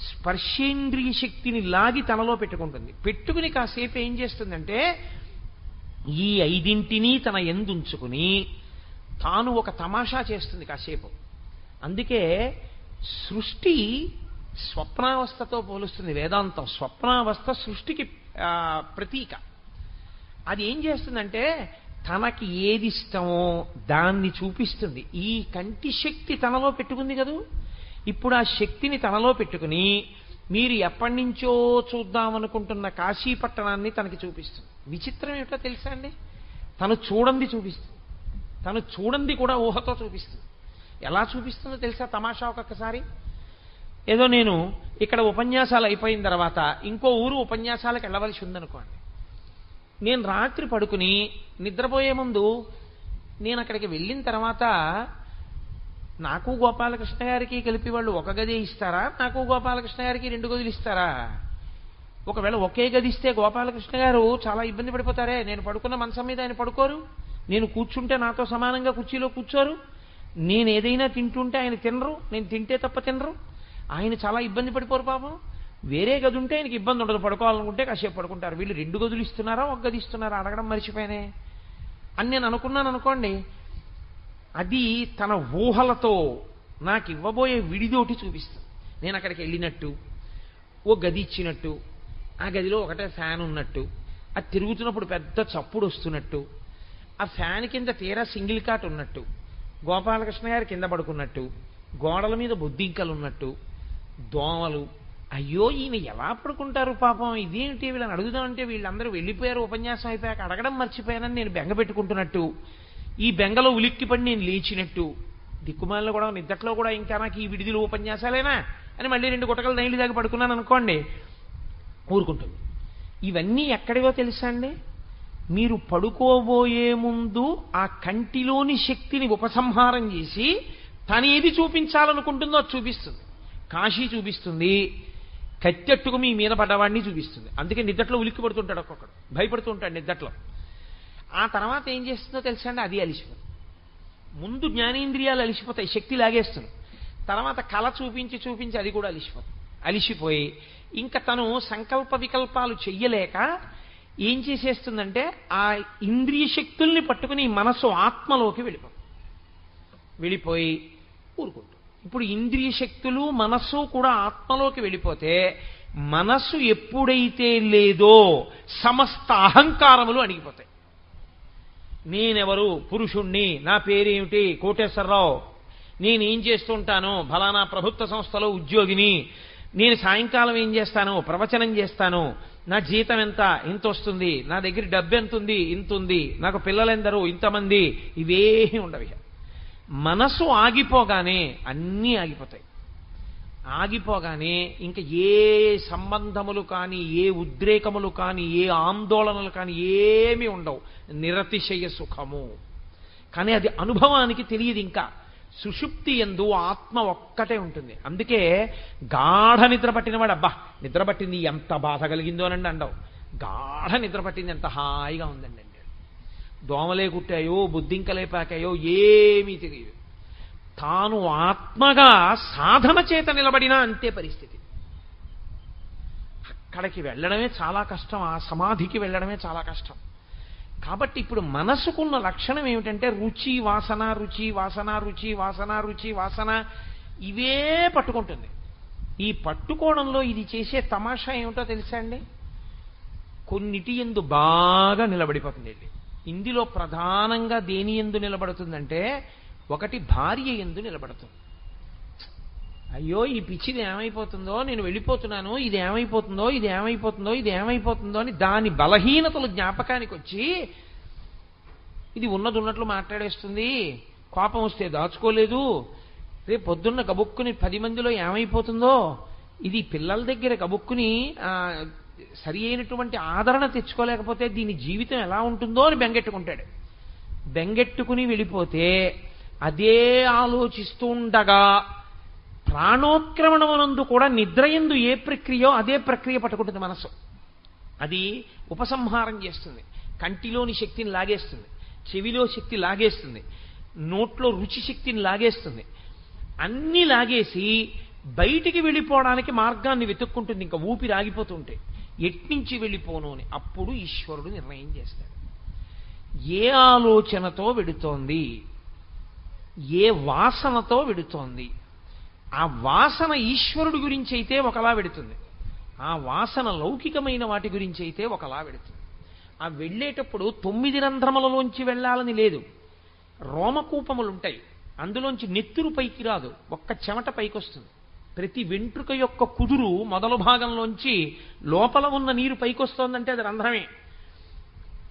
స్పర్శేంద్రియ శక్తిని లాగి తనలో పెట్టుకుంటుంది. పెట్టుకుని కాసేపు ఏం చేస్తుందంటే ఈ 5 తన ఎందుంచుకుని తాను ఒక తమాషా చేస్తుంది కాసేపు. అందుకే సృష్టి స్వప్నావస్థతో పోలుస్తుంది వేదాంతం. స్వప్నావస్థ సృష్టికి ప్రతీక. అది ఏం చేస్తుందంటే తనకి ఏది ఇష్టమో దాన్ని చూపిస్తుంది. ఈ కంటి శక్తి తనలో పెట్టుకుంది కదూ. ఇప్పుడు ఆ శక్తిని తనలో పెట్టుకుని మీరు ఎప్పటి నుంచో చూద్దామనుకుంటున్న కాశీపట్టణాన్ని తనకి చూపిస్తుంది. విచిత్రం ఏమిటో తెలుసా అండి, తను చూడంది చూపిస్తుంది. తను చూడంది కూడా ఊహతో చూపిస్తుంది. ఎలా చూపిస్తుందో తెలుసా తమాషా? ఒక్కొక్కసారి ఏదో నేను ఇక్కడ ఉపన్యాసాలు అయిపోయిన తర్వాత ఇంకో ఊరు ఉపన్యాసాలకు వెళ్ళవలసి ఉందనుకోండి, నేను రాత్రి పడుకుని నిద్రపోయే ముందు నేను అక్కడికి వెళ్ళిన తర్వాత నాకు గోపాలకృష్ణ గారికి కలిపి వాళ్ళు ఒక గది ఇస్తారా, నాకు గోపాలకృష్ణ గారికి 2 గదులు ఇస్తారా? ఒకవేళ ఒకే గది ఇస్తే గోపాలకృష్ణ గారు చాలా ఇబ్బంది పడిపోతారే. నేను పడుకున్న మంచం మీద ఆయన పడుకోరు, నేను కూర్చుంటే నాతో సమానంగా కుర్చీలో కూర్చోరు, నేను ఏదైనా తింటుంటే ఆయన తినరు, నేను తింటే తప్ప తినరు, ఆయన చాలా ఇబ్బంది పడిపోరు పాపం. వేరే గది ఉంటే ఆయనకి ఇబ్బంది ఉండదు, పడుకోవాలనుకుంటే కాసేపు పడుకుంటారు. వీళ్ళు 2 గదులు ఇస్తున్నారా, 1 గది ఇస్తున్నారా అడగడం మర్చిపోయానే అని నేను అనుకున్నాను అనుకోండి. అది తన ఊహలతో నాకు ఇవ్వబోయే విడిదోటి చూపిస్తుంది. నేను అక్కడికి వెళ్ళినట్టు, ఓ గది ఇచ్చినట్టు, ఆ గదిలో ఒకటే ఫ్యాన్ ఉన్నట్టు, అది తిరుగుతున్నప్పుడు పెద్ద చప్పుడు వస్తున్నట్టు, ఆ ఫ్యాన్ కింద తీరా సింగిల్ కాట్ ఉన్నట్టు, గోపాలకృష్ణ గారు కింద పడుకున్నట్టు, గోడల మీద బొద్దింకలు ఉన్నట్టు, దోమలు. అయ్యో ఈయన ఎలా పడుకుంటారు పాపం, ఇదేమిటి వీళ్ళని అడుగుదామంటే వీళ్ళందరూ వెళ్ళిపోయారు, ఉపన్యాసం అయిపోయాక అడగడం మర్చిపోయానని నేను బెంగ పెట్టుకుంటున్నట్టు, ఈ బెంగలో ఉలిక్కిపడి నేను లేచినట్టు, దిక్కుమాలలో కూడా నిద్దట్లో కూడా ఇంకా నాకు ఈ విడిదిలు ఉపన్యాసాలేనా అని మళ్ళీ 2 గుటకలు నైలు దాకా పడుకున్నాను అనుకోండి, ఊరుకుంటుంది. ఇవన్నీ ఎక్కడివో తెలుసా అండి? మీరు పడుకోబోయే ముందు ఆ కంటిలోని శక్తిని ఉపసంహారం చేసి తనేది చూపించాలనుకుంటుందో అది చూపిస్తుంది. కాశీ చూపిస్తుంది, కత్తెట్టుకు మీ మీద పడ్డవాడిని చూపిస్తుంది. అందుకే నిద్దట్లో ఉలిక్కి పడుతుంటాడు, ఒక్కొక్కడు భయపడుతూ ఉంటాడు నిద్దట్లో. ఆ తర్వాత ఏం చేస్తుందో తెలుసా అండి? అది అలిసిపోతుంది. ముందు జ్ఞానేంద్రియాలు అలిసిపోతాయి, శక్తి లాగేస్తుంది. తర్వాత కళ చూపించి అది కూడా అలిసిపోయి ఇంకా తను సంకల్ప వికల్పాలు చెయ్యలేక ఏం చేసేస్తుందంటే ఆ ఇంద్రియ శక్తుల్ని పట్టుకుని మనసు ఆత్మలోకి వెళ్ళిపోయి ఊరుకుంటుంది. ఇప్పుడు ఇంద్రియ శక్తులు మనస్సు కూడా ఆత్మలోకి వెళ్ళిపోతే మనస్సు ఎప్పుడైతే లేదో సమస్త అహంకారములు అణిగిపోతాయి. నేనెవరు, పురుషుణ్ణి, నా పేరేమిటి, కోటేశ్వరరావు, నేనేం చేస్తుంటాను, ఫలానా ప్రభుత్వ సంస్థలో ఉద్యోగిని, నేను సాయంకాలం ఏం చేస్తాను, ప్రవచనం చేస్తాను, నా జీతం ఎంత, ఇంత వస్తుంది, నా దగ్గర డబ్బు ఎంత ఉంది, ఇంత ఉంది, నాకు పిల్లలెందరూ, ఇంతమంది, ఇవేమీ ఉండవు. మనసు ఆగిపోగానే అన్నీ ఆగిపోతాయి. ఆగిపోగానే ఇంక ఏ సంబంధములు కానీ, ఏ ఉద్రేకములు కానీ, ఏ ఆందోళనలు కానీ ఏమీ ఉండవు. నిరతిశయ సుఖము. కానీ అది అనుభవానికి తెలియదు. ఇంకా సుషుప్తి యందు ఆత్మ ఒక్కటే ఉంటుంది. అందుకే గాఢ నిద్ర పట్టినవాడు అబ్బా నిద్ర పట్టింది ఎంత బాధ కలిగిందో అనండి అండవు. గాఢ నిద్ర పట్టింది ఎంత హాయిగా ఉందండి అండి. దోమలే కుట్టాయో, బుద్ధింకలే పాకాయో ఏమీ తెలియదు. తాను ఆత్మగా సాధన చేత నిలబడినా అంతే పరిస్థితి. అక్కడికి వెళ్ళడమే చాలా కష్టం, ఆ సమాధికి వెళ్ళడమే చాలా కష్టం. కాబట్టి ఇప్పుడు మనసుకున్న లక్షణం ఏమిటంటే రుచి వాసన, రుచి వాసన, రుచి వాసన, రుచి వాసన, ఇవే పట్టుకుంటుంది. ఈ పట్టుకోవడంలో ఇది చేసే తమాషా ఏమిటో తెలుసా అండి? కొన్నిటి యందు బాగా నిలబడిపోతుంది అండి. ఇందులో ప్రధానంగా దేని యందు నిలబడుతుందంటే, ఒకటి భార్య యందు నిలబడుతుంది. అయ్యో ఈ పిచ్చిది ఏమైపోతుందో, నేను వెళ్ళిపోతున్నాను, ఇది ఏమైపోతుందో, ఇది ఏమైపోతుందో, ఇది ఏమైపోతుందో అని దాని బలహీనతలు జ్ఞాపకానికి వచ్చి ఇది ఉన్నది ఉన్నట్లు మాట్లాడేస్తుంది, కోపం వస్తే దాచుకోలేదు, రేపు పొద్దున్న గబుక్కుని 10 మందిలో ఏమైపోతుందో, ఇది పిల్లల దగ్గర గబుక్కుని సరి అయినటువంటి ఆదరణ తెచ్చుకోలేకపోతే దీని జీవితం ఎలా ఉంటుందో అని బెంగెట్టుకుంటాడు. బెంగెట్టుకుని వెళ్ళిపోతే అదే ఆలోచిస్తూ ఉండగా ప్రాణోత్క్రమణమునందు కూడా నిద్రయందు ఏ ప్రక్రియో అదే ప్రక్రియ పట్టుకుంటుంది మనసు. అది ఉపసంహారం చేస్తుంది. కంటిలోని శక్తిని లాగేస్తుంది, చెవిలో శక్తి లాగేస్తుంది, నోట్లో రుచి శక్తిని లాగేస్తుంది. అన్నీ లాగేసి బయటికి వెళ్ళిపోవడానికి మార్గాన్ని వెతుక్కుంటుంది. ఇంకా ఊపిరి ఆగిపోతుంటే ఎట్నుంచి వెళ్ళిపోను అని. అప్పుడు ఈశ్వరుడు నిర్ణయం చేస్తాడు. ఏ ఆలోచనతో వెడుతోంది, ఏ వాసనతో వెడుతోంది, ఆ వాసన ఈశ్వరుడి గురించి అయితే ఒకలా వెడుతుంది, ఆ వాసన లౌకికమైన వాటి గురించి అయితే ఒకలా వెడుతుంది. ఆ వెళ్ళేటప్పుడు 9 రంధ్రములలోంచి వెళ్ళాలని లేదు. రోమకూపములుంటాయి, అందులోంచి నెత్తురు పైకి రాదు, ఒక్క చెమట పైకి వస్తుంది. ప్రతి వెంట్రుక యొక్క కుదురు మొదలు భాగంలోంచి లోపల ఉన్న నీరు పైకొస్తోందంటే అది రంధ్రమే.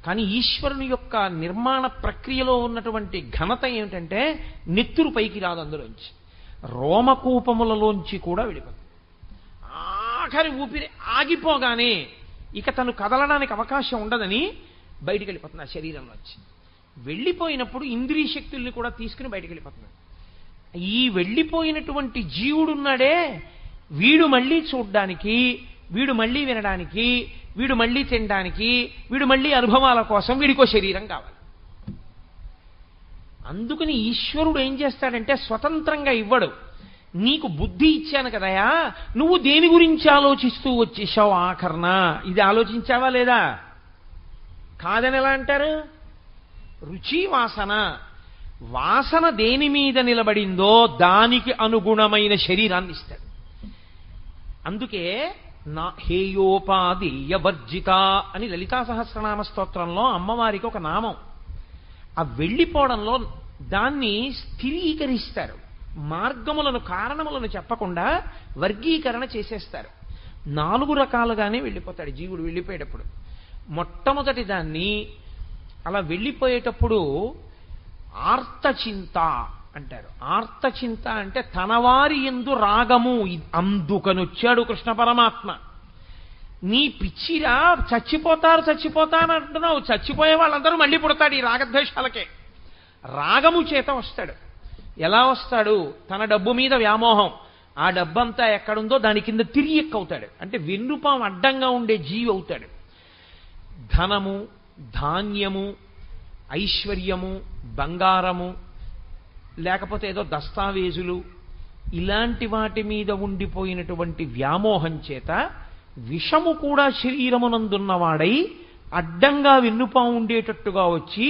కానీ ఈశ్వరుని యొక్క నిర్మాణ ప్రక్రియలో ఉన్నటువంటి ఘనత ఏమిటంటే నెత్తురు పైకి రాదు, అందులోంచి రోమకూపములలోంచి కూడా వెళ్ళిపోతుంది. ఆఖరి ఊపిరి ఆగిపోగానే ఇక తను కదలడానికి అవకాశం ఉండదని బయటికి వెళ్ళిపోతుంది ఆ శరీరంలోంచి. వెళ్ళిపోయినప్పుడు ఇంద్రియ శక్తుల్ని కూడా తీసుకుని బయటికి వెళ్ళిపోతుంది. ఈ వెళ్ళిపోయినటువంటి జీవుడున్నాడే, వీడు మళ్ళీ చూడ్డానికి, వీడు మళ్ళీ వినడానికి, వీడు మళ్ళీ తినడానికి, వీడు మళ్ళీ అనుభవాల కోసం వీడికో శరీరం కావాలి. అందుకని ఈశ్వరుడు ఏం చేస్తాడంటే స్వతంత్రంగా ఇవ్వడు. నీకు బుద్ధి ఇచ్చాను కదయా, నువ్వు దేని గురించి ఆలోచిస్తూ వచ్చేసావు ఆఖరణ, ఇది ఆలోచించావా లేదా? కాదని ఎలా అంటారు? రుచి వాసన, వాసన దేని మీద నిలబడిందో దానికి అనుగుణమైన శరీరాన్ని ఇస్తాడు. అందుకే నా హేయోపాదేయ వర్జిత అని లలితా సహస్రనామ స్తోత్రంలో అమ్మవారికి ఒక నామం. ఆ వెళ్ళిపోవడంలో దాన్ని స్థిరీకరిస్తారు. మార్గములను, కారణములను చెప్పకుండా వర్గీకరణ చేసేస్తారు. 4 రకాలుగానే వెళ్ళిపోతాడు జీవుడు వెళ్ళిపోయేటప్పుడు. మొట్టమొదటి దాన్ని అలా వెళ్ళిపోయేటప్పుడు ఆర్తచింత అంటారు. ఆర్తచింత అంటే తనవారి యందు రాగము. అందుకనొచ్చాడు కృష్ణ పరమాత్మ. నీ పిచ్చిరా, చచ్చిపోతారు అంటున్నావు, చచ్చిపోయే వాళ్ళందరూ మళ్ళీ పుడతాడు ఈ రాగద్వేషాలకే. రాగము చేత వస్తాడు. ఎలా వస్తాడు? తన డబ్బు మీద వ్యామోహం, ఆ డబ్బంతా ఎక్కడుందో దాని కింద తిరిగి ఎక్కుతాడు. అంటే వెన్నుపాం అడ్డంగా ఉండే జీవి అవుతాడు. ధనము, ధాన్యము, ఐశ్వర్యము, బంగారము, లేకపోతే ఏదో దస్తావేజులు, ఇలాంటి వాటి మీద ఉండిపోయినటువంటి వ్యామోహం చేత విషము కూడా శరీరమునందున్నవాడై అడ్డంగా వెన్నుపాం ఉండేటట్టుగా వచ్చి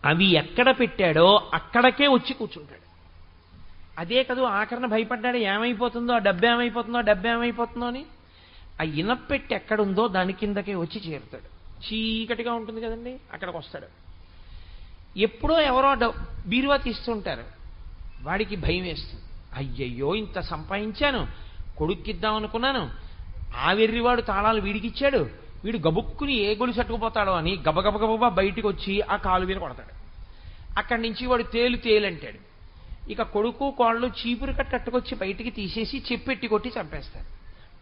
అవి ఎక్కడ పెట్టాడో అక్కడికే వచ్చి కూర్చుంటాడు. అదే కదూ ఆఖరణ భయపడ్డాడు, ఏమైపోతుందో, ఆ డబ్బు ఏమైపోతుందో, ఆ డబ్బు ఏమైపోతుందో అని. ఆ ఇనపెట్టి ఎక్కడుందో దాని కిందకే వచ్చి చేరుతాడు. చీకటిగా ఉంటుంది కదండి, అక్కడికి వస్తాడు. ఎప్పుడో ఎవరో బీరువా తీస్తుంటారు, వాడికి భయం వేస్తుంది. అయ్యయ్యో ఇంత సంపాదించాను, కొడుక్కిద్దాం అనుకున్నాను, ఆ వెర్రివాడు తాళాలు వీడికిచ్చాడు, వీడు గబుక్కుని ఏ గొలుసు అట్టుకుపోతాడో అని గబగబగబా బయటికి వచ్చి ఆ కాలు మీద కొడతాడు. అక్కడి నుంచి వాడు తేలంటాడు. ఇక కొడుకు కోళ్ళు చీపురు కట్టుకొచ్చి బయటికి తీసేసి చెప్పెట్టి కొట్టి చంపేస్తారు.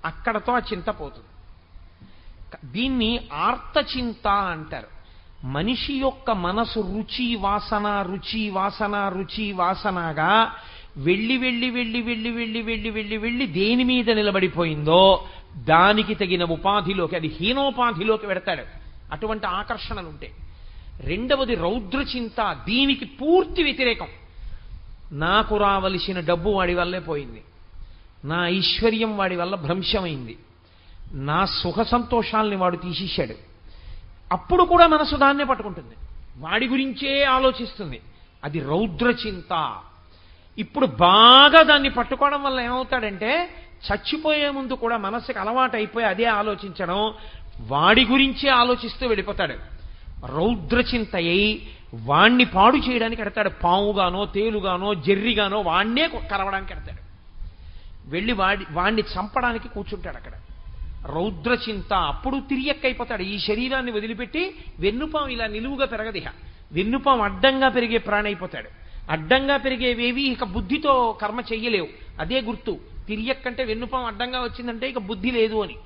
అక్కడతో ఆ చింత పోతుంది. దీన్ని ఆర్తచింత అంటారు. మనిషి యొక్క మనసు రుచి వాసన రుచి వాసన రుచి వాసనగా వెళ్ళి వెళ్ళి వెళ్ళి వెళ్ళి వెళ్ళి వెళ్ళి వెళ్ళి వెళ్ళి దేని మీద నిలబడిపోయిందో దానికి తగిన ఉపాధిలోకి, అది హీనోపాధిలోకి వెడతాడు. అటువంటి ఆకర్షణలుంటే. రెండవది రౌద్రచింత, దీనికి పూర్తి వ్యతిరేకం. నాకు రావలసిన డబ్బు వాడి వల్లే పోయింది, నా ఐశ్వర్యం వాడి వల్ల భ్రంశమైంది, నా సుఖ సంతోషాల్ని వాడు తీసేశాడు. అప్పుడు కూడా మనసు దాన్నే పట్టుకుంటుంది, వాడి గురించే ఆలోచిస్తుంది. అది రౌద్రచింత. ఇప్పుడు బాగా దాన్ని పట్టుకోవడం వల్ల ఏమవుతాడంటే చచ్చిపోయే ముందు కూడా మనసుకి అలవాటు అయిపోయి అదే ఆలోచించడం, వాడి గురించే ఆలోచిస్తూ వెళ్ళిపోతాడు. రౌద్రచింత అయి వాణ్ణి పాడు చేయడానికి ఎడతాడు. పావుగానో తేలుగానో జెర్రిగానో వాణ్ణే కరవడానికి ఎడతాడు. వెళ్ళి వాణ్ణి చంపడానికి కూర్చుంటాడు అక్కడ. రౌద్రచింత. అప్పుడు తిరియక్కైపోతాడు. ఈ శరీరాన్ని వదిలిపెట్టి వెన్నుపాం ఇలా నిలువుగా పెరగదిహ, వెన్నుపాం అడ్డంగా పెరిగే ప్రాణి అయిపోతాడు. అడ్డంగా పెరిగేవేవి ఇక బుద్ధితో కర్మ చెయ్యలేవు. అదే గుర్తు. తిరియక్కంటే వెన్నుపాం అడ్డంగా వచ్చిందంటే ఇక బుద్ధి లేదు అని.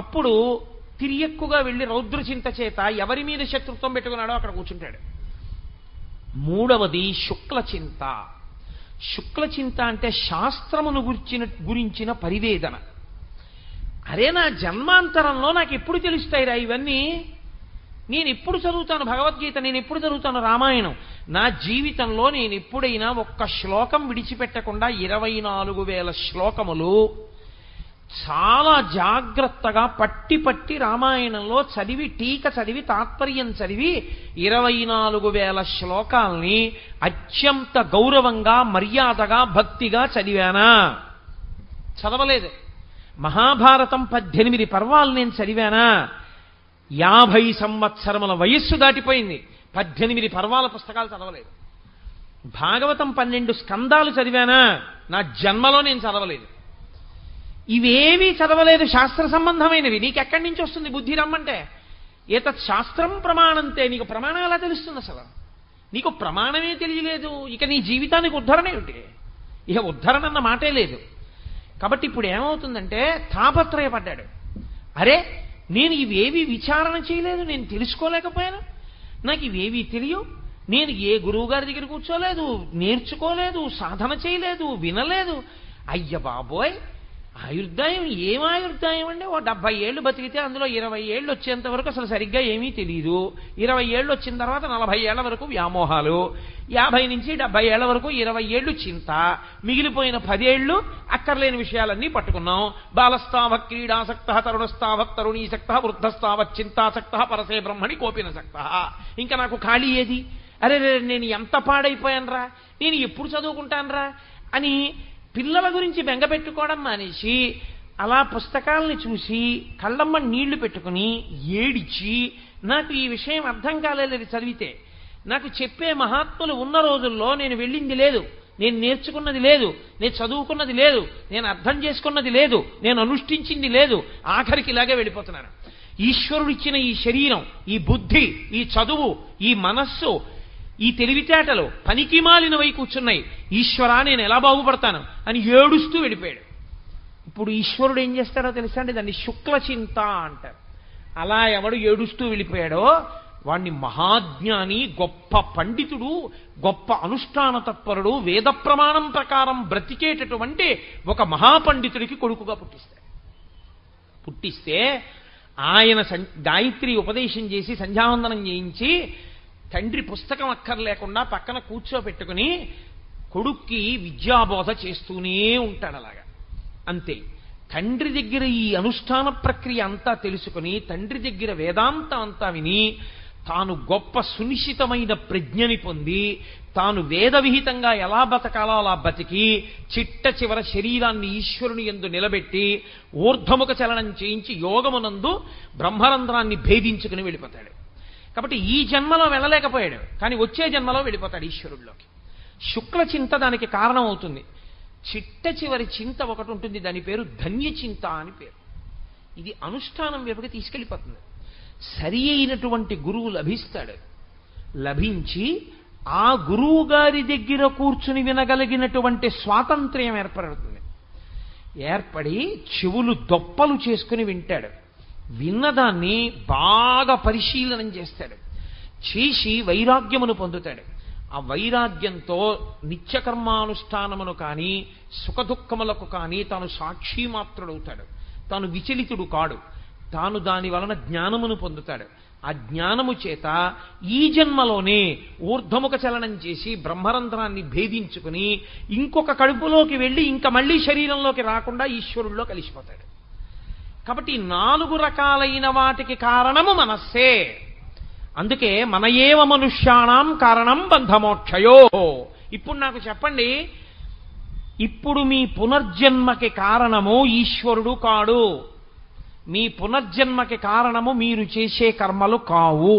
అప్పుడు తిరియక్కుగా వెళ్ళి రౌద్రచింత చేత ఎవరి మీద శత్రుత్వం పెట్టుకున్నాడో అక్కడ కూర్చుంటాడు. మూడవది శుక్లచింత. శుక్లచింత అంటే శాస్త్రమును గురించిన పరివేదన. అరే, నా జన్మాంతరంలో నాకు ఎప్పుడు తెలుస్తాయిరా ఇవన్నీ? నేను ఎప్పుడు చదువుతాను భగవద్గీత, నేను ఎప్పుడు చదువుతాను రామాయణం? నా జీవితంలో నేను ఎప్పుడైనా ఒక్క శ్లోకం విడిచిపెట్టకుండా 24,000 శ్లోకములు చాలా జాగ్రత్తగా పట్టి రామాయణంలో చదివి, టీక చదివి, తాత్పర్యం చదివి 24,000 శ్లోకాల్ని అత్యంత గౌరవంగా, మర్యాదగా, భక్తిగా చదివానా? చదవలేదు. మహాభారతం 18 పర్వాలు నేను చదివానా? 50 సంవత్సరముల వయస్సు దాటిపోయింది, 18 పర్వాల పుస్తకాలు చదవలేదు. భాగవతం 12 స్కందాలు చదివానా? నా జన్మలో నేను చదవలేదు. ఇవేమీ చదవలేదు శాస్త్ర సంబంధమైనవి. నీకెక్కడి నుంచి వస్తుంది బుద్ధి రమ్మంటే? ఏతత్ శాస్త్రం ప్రమాణంతే. నీకు ప్రమాణం ఎలా తెలుస్తుంది అసలు? నీకు ప్రమాణమే తెలియలేదు, ఇక నీ జీవితానికి ఉద్ధరణ ఏమిటి? ఇక ఉద్ధరణ అన్న మాటే లేదు. కాబట్టి ఇప్పుడు ఏమవుతుందంటే తాపత్రయపడ్డాడు. అరే, నేను ఇవేవి విచారణ చేయలేదు, నేను తెలుసుకోలేకపోయాను, నాకు ఇవేవి తెలియవు, నేను ఏ గురువు గారి దగ్గర కూర్చోలేదు, నేర్చుకోలేదు, సాధన చేయలేదు, వినలేదు. అయ్య బాబోయ్, ఆయుర్దాయం ఏం ఆయుర్దాయం అండి? ఓ 70 ఏళ్ళు బతికితే అందులో 20 ఏళ్ళు వచ్చేంత వరకు అసలు సరిగ్గా ఏమీ తెలియదు. 20 ఏళ్ళు వచ్చిన తర్వాత 40 ఏళ్ల వరకు వ్యామోహాలు, 50 నుంచి 70 ఏళ్ల వరకు 20 ఏళ్ళు చింత, మిగిలిపోయిన 10 ఏళ్ళు అక్కర్లేని విషయాలన్నీ పట్టుకున్నాం. బాలస్తావక్ క్రీడాసక్త, తరుణస్తావక్ తరుణీసక్త, వృద్ధస్తావక్ చింతాసక్త, పరసే బ్రహ్మణి కోపినసక్త. ఇంకా నాకు ఖాళీ ఏది? అరే, నేను ఎంత పాడైపోయానరా, నేను ఎప్పుడు చదువుకుంటానరా అని పిల్లల గురించి బెంగ పెట్టుకోవడం మానేసి అలా పుస్తకాలని చూసి కళ్ళమ్మ నీళ్లు పెట్టుకుని ఏడిచి, నాకు ఈ విషయం అర్థం కాలేదు చదివితే, నాకు చెప్పే మహాత్ములు ఉన్న రోజుల్లో నేను వెళ్ళింది లేదు, నేను నేర్చుకున్నది లేదు, నేను చదువుకున్నది లేదు, నేను అర్థం చేసుకున్నది లేదు, నేను అనుష్ఠించింది లేదు, ఆఖరికి ఇలాగే వెళ్ళిపోతున్నాను. ఈశ్వరుడిచ్చిన ఈ శరీరం, ఈ బుద్ధి, ఈ చదువు, ఈ మనస్సు, ఈ తెలివితేటలు పనికి మాలినవై కూర్చున్నాయి. ఈశ్వరా, నేను ఎలా బాగుపడతాను అని ఏడుస్తూ వెళ్ళిపోయాడు. ఇప్పుడు ఈశ్వరుడు ఏం చేస్తాడో తెలుసా అండి? దాన్ని శుక్లచింత అంటారు. అలా ఎవడు ఏడుస్తూ వెళ్ళిపోయాడో వాణ్ణి మహాజ్ఞాని, గొప్ప పండితుడు, గొప్ప అనుష్ఠాన తత్పరుడు, వేద ప్రమాణం ప్రకారం బ్రతికేటటువంటి ఒక మహాపండితుడికి కొడుకుగా పుట్టిస్తే ఆయన గాయత్రి ఉపదేశం చేసి సంధ్యావందనం చేయించి తండ్రి పుస్తకం అక్కర్లేకుండా పక్కన కూర్చోబెట్టుకుని కొడుక్కి విద్యాబోధ చేస్తూనే ఉంటాడు. అలాగా అంతే. తండ్రి దగ్గర ఈ అనుష్ఠాన ప్రక్రియ అంతా తెలుసుకుని, తండ్రి దగ్గర వేదాంతం అంతా విని, తాను గొప్ప సునిశ్చితమైన ప్రజ్ఞని పొంది, తాను వేద విహితంగా ఎలా బతకాలో అలా బతికి, చిట్ట చివర శరీరాన్ని ఈశ్వరుని యందు నిలబెట్టి ఊర్ధ్వముఖ చలనం చేయించి యోగమునందు బ్రహ్మరంధ్రాన్ని భేదించుకుని వెళ్ళిపోతాడు. కాబట్టి ఈ జన్మలో వెళ్ళలేకపోయాడు, కానీ వచ్చే జన్మలో వెళ్ళిపోతాడు ఈశ్వరుడిలోకి. శుక్లచింత దానికి కారణం అవుతుంది. చిట్ట చివరి చింత ఒకటి ఉంటుంది, దాని పేరు ధన్యచింత అని పేరు. ఇది అనుష్ఠానం వైపుకి తీసుకెళ్ళిపోతుంది. సరి అయినటువంటి గురువు లభిస్తాడు. లభించి ఆ గురువు గారి దగ్గర కూర్చుని వినగలిగినటువంటి స్వాతంత్ర్యం ఏర్పడుతుంది. ఏర్పడి చెవులు దొప్పలు చేసుకుని వింటాడు. విన్నదాన్ని బాగా పరిశీలనం చేస్తాడు. చేసి వైరాగ్యమును పొందుతాడు. ఆ వైరాగ్యంతో నిత్యకర్మానుష్ఠానమును కానీ సుఖదుఖములకు కానీ తాను సాక్షిమాత్రుడవుతాడు. తాను విచలితుడు కాడు. తాను దాని వలన జ్ఞానమును పొందుతాడు. ఆ జ్ఞానము చేత ఈ జన్మలోనే ఊర్ధ్వముఖ చలనం చేసి బ్రహ్మరంధ్రాన్ని భేదించుకుని ఇంకొక కడుపులోకి వెళ్ళి ఇంకా మళ్ళీ శరీరంలోకి రాకుండా ఈశ్వరుల్లో కలిసిపోతాడు. కాబట్టి 4 రకాలైన వాటికి కారణము మనస్సే. అందుకే మన ఏవ మనుష్యాణం కారణం బంధమోక్షయో. ఇప్పుడు నాకు చెప్పండి, ఇప్పుడు మీ పునర్జన్మకి కారణము ఈశ్వరుడు కాడు. మీ పునర్జన్మకి కారణము మీరు చేసే కర్మలు కావు.